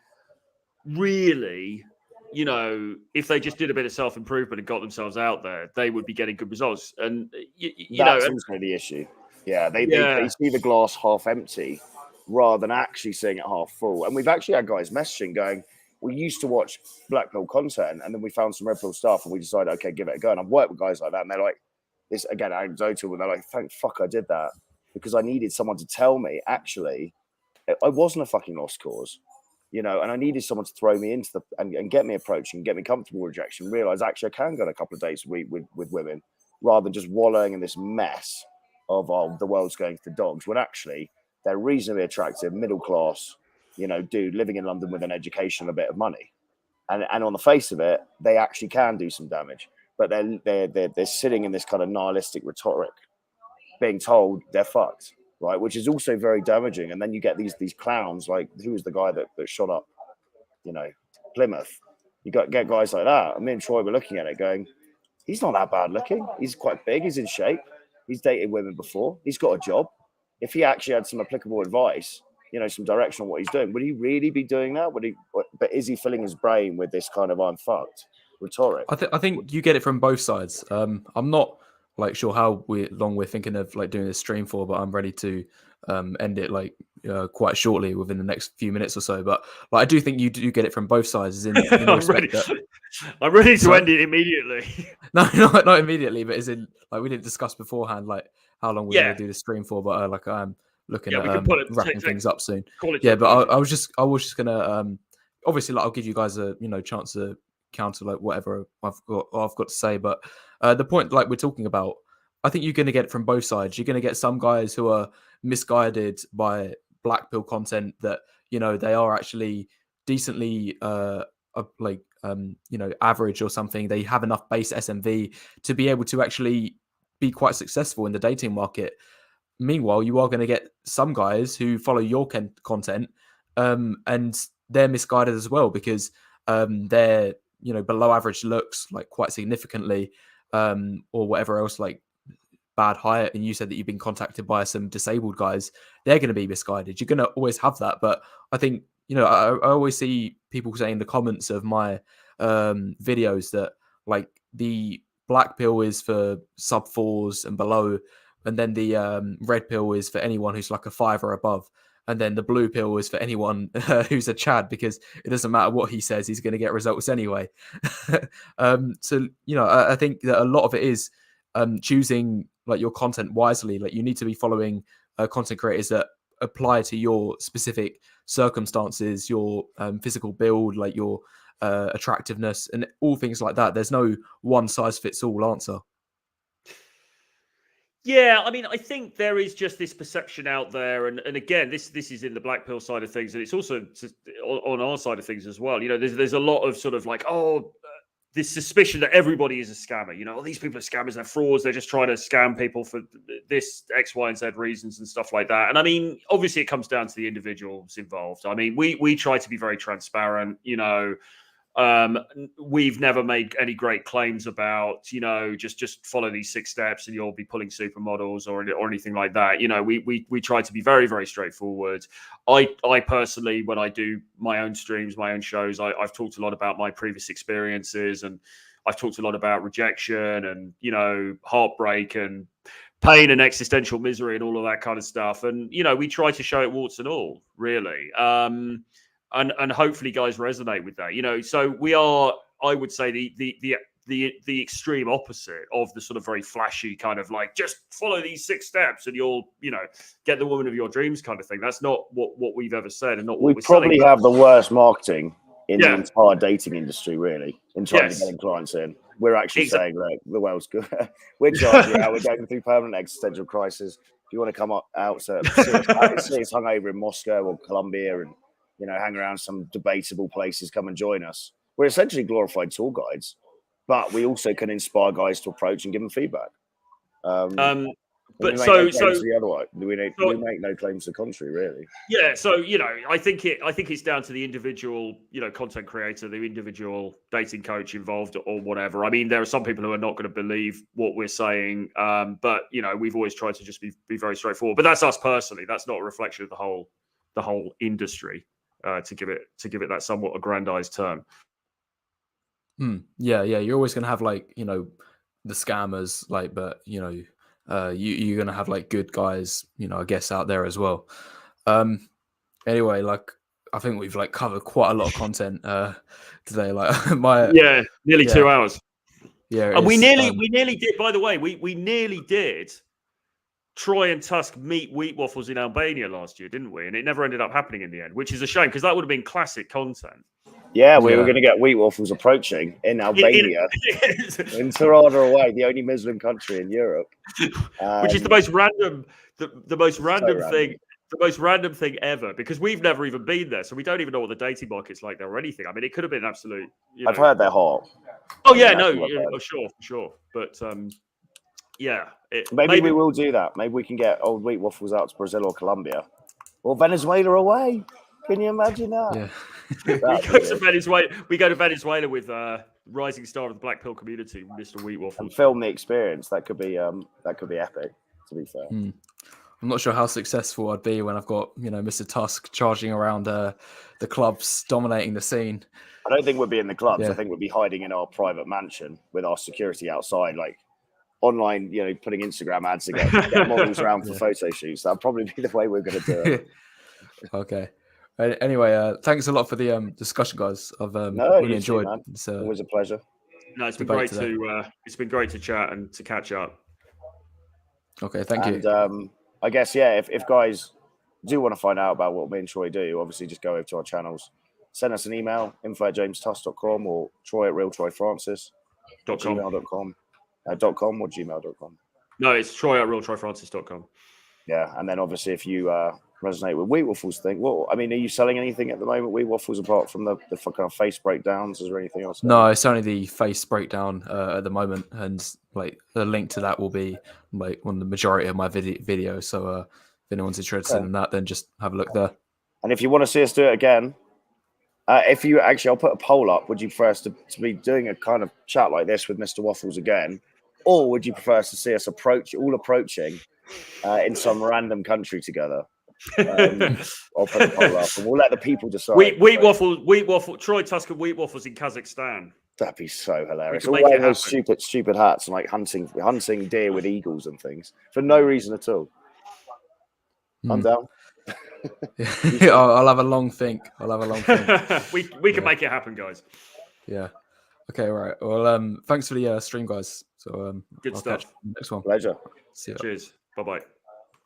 B: really, if they just did a bit of self-improvement and got themselves out there, they would be getting good results. And
C: that's also the issue. Yeah, they see the glass half empty rather than actually seeing it half full. And we've actually had guys messaging going, we used to watch black pill content and then we found some red pill stuff and we decided, okay, give it a go. And I've worked with guys like that and they're like, this again, anecdotal, and they're like, thank fuck I did that because I needed someone to tell me, actually, I wasn't a fucking lost cause, and I needed someone to throw me into and get me approached and get me comfortable with rejection, realize actually I can go on a couple of dates a week with women rather than just wallowing in this mess of the world's going to the dogs when actually they're reasonably attractive, middle class, dude living in London with an education and a bit of money. And on the face of it, they actually can do some damage. But they're sitting in this kind of nihilistic rhetoric, being told they're fucked, right? Which is also very damaging. And then you get these clowns, like who was the guy that shot up, Plymouth? You get guys like that. And me and Troy were looking at it going, he's not that bad looking. He's quite big. He's in shape. He's dated women before. He's got a job. If he actually had some applicable advice, some direction on what he's doing, would he really be doing that? But is he filling his brain with this kind of I'm fucked rhetoric?
A: I think you get it from both sides. I'm not sure how long we're thinking of doing this stream for, but I'm ready to end it quite shortly within the next few minutes or so. But I do think you do get it from both sides. In
B: I'm ready to end it immediately.
A: No, not immediately, but as in we didn't discuss beforehand how long we're going to do the stream for. But I'm looking at wrapping things up soon. Yeah, but I was just gonna obviously I'll give you guys a chance to counter whatever I've got to say. But the point we're talking about, I think you're going to get it from both sides. You're going to get some guys who are misguided by black pill content that they are actually decently average or something. They have enough base SMV to be able to actually be quite successful in the dating market. Meanwhile, you are going to get some guys who follow your content, and they're misguided as well because they're below average looks like quite significantly, or whatever else, like bad height. And you said that you've been contacted by some disabled guys. They're going to be misguided. You're going to always have that. But I think I always see people saying in the comments of my videos that like the black pill is for sub 4s and below, and then the red pill is for anyone who's like a 5 or above, and then the blue pill is for anyone who's a Chad, because it doesn't matter what he says, he's going to get results anyway. So I think that a lot of it is choosing like your content wisely. Like you need to be following content creators that apply to your specific circumstances, your physical build, like your attractiveness, and all things like that. There's no one size fits all answer.
B: Yeah, I mean, I think there is just this perception out there, and again, this is in the black pill side of things, and it's also on our side of things as well. There's a lot of sort of like, this suspicion that everybody is a scammer. These people are scammers, they're frauds, they're just trying to scam people for this X, Y, and Z reasons and stuff like that. And I mean, obviously, it comes down to the individuals involved. I mean, we try to be very transparent. We've never made any great claims about, just follow these 6 steps and you'll be pulling supermodels or anything like that. We try to be very, very straightforward. I personally, when I do my own streams, my own shows, I've talked a lot about my previous experiences, and I've talked a lot about rejection and, heartbreak and pain and existential misery and all of that kind of stuff. And, we try to show it warts and all, really. And hopefully guys resonate with that, So we are, I would say, the extreme opposite of the sort of very flashy kind of like, just follow these 6 steps and you'll, get the woman of your dreams kind of thing. That's not what we've ever said, and not what
C: we probably have the worst marketing in the entire dating industry, really, in trying to get clients in. We're actually saying, look, the world's good. We're charging out. We're going through permanent existential crisis. If you want to come out to see us hungover in Moscow or Colombia and hang around some debatable places, come and join us. We're essentially glorified tour guides, but we also can inspire guys to approach and give them feedback.
B: But
C: the other way, we make no claims to the contrary, really.
B: Yeah, so I think it's down to the individual, content creator, the individual dating coach involved, or whatever. I mean, there are some people who are not going to believe what we're saying, but we've always tried to just be very straightforward. But that's us personally. That's not a reflection of the whole industry. To give it that somewhat aggrandized term.
A: Yeah. You're always going to have like the scammers, like, but you're going to have like good guys, I guess, out there as well. Anyway, like I think we've like covered quite a lot of content today. Like
B: nearly 2 hours.
A: Yeah,
B: and we nearly did. By the way, we nearly did Troy and Tusk meet Wheat Waffles in Albania last year, didn't we? And it never ended up happening in the end, which is a shame because that would have been classic content.
C: Yeah, we were going to get Wheat Waffles approaching in Albania, in Tirana away, the only Muslim country in Europe,
B: which is the most random, the most random thing. The most random thing ever, because we've never even been there, so we don't even know what the dating market's like there or anything. I mean, it could have been absolute.
C: I've heard they're hot.
B: Oh yeah, sure, but yeah.
C: Maybe we will do that. Maybe we can get old Wheat Waffles out to Brazil or Colombia or Venezuela away. Can you imagine that?
A: Yeah.
B: We go to Venezuela with rising star of the Black Pill community, Mr. Wheat Waffles,
C: and film the experience. That could be epic. To be fair.
A: I'm not sure how successful I'd be when I've got Mr. Tusk charging around the clubs, dominating the scene.
C: I don't think we'd be in the clubs. Yeah. I think we'd be hiding in our private mansion with our security outside, like online, putting Instagram ads to get models around for photo shoots. That'd probably be the way we're going to do it.
A: Okay. Anyway, thanks a lot for the discussion, guys. I've really enjoyed.
C: It's always a pleasure.
B: No, it's been great to chat and to catch up.
A: Okay, thank you.
C: And I guess if guys do want to find out about what me and Troy do, obviously just go over to our channels. Send us an email, info@jamestusk.com or troy@realtroyfrancis.com. .com or gmail.com.
B: No, it's troy@realtroyfrancis.com.
C: Yeah, and then obviously if you resonate with Wheat Waffles thing, well, I mean, are you selling anything at the moment, Wheat Waffles, apart from the kind of face breakdowns? Is there anything else?
A: No, it's only the face breakdown at the moment, and like the link to that will be like on the majority of my video. So if anyone's interested in that, then just have a look there.
C: And if you want to see us do it again, if you actually, I'll put a poll up. Would you prefer us to be doing a kind of chat like this with Mr. Waffles again, or would you prefer us to see us approaching in some random country together? I'll put the poll up, and we'll let the people decide.
B: Wheat waffle. Troy Tusker Wheat Waffles in Kazakhstan.
C: That'd be so hilarious.
B: We
C: All
B: can make
C: wearing
B: it
C: those stupid hats and like hunting deer with eagles and things for no reason at all. I'm down.
A: I'll have a long think.
B: we can make it happen, guys.
A: Yeah. Okay. All right. Well, thanks for the stream, guys. So
B: good
A: I'll
B: stuff.
A: catch you next one.
C: Pleasure.
A: See you.
B: Cheers. Bye bye.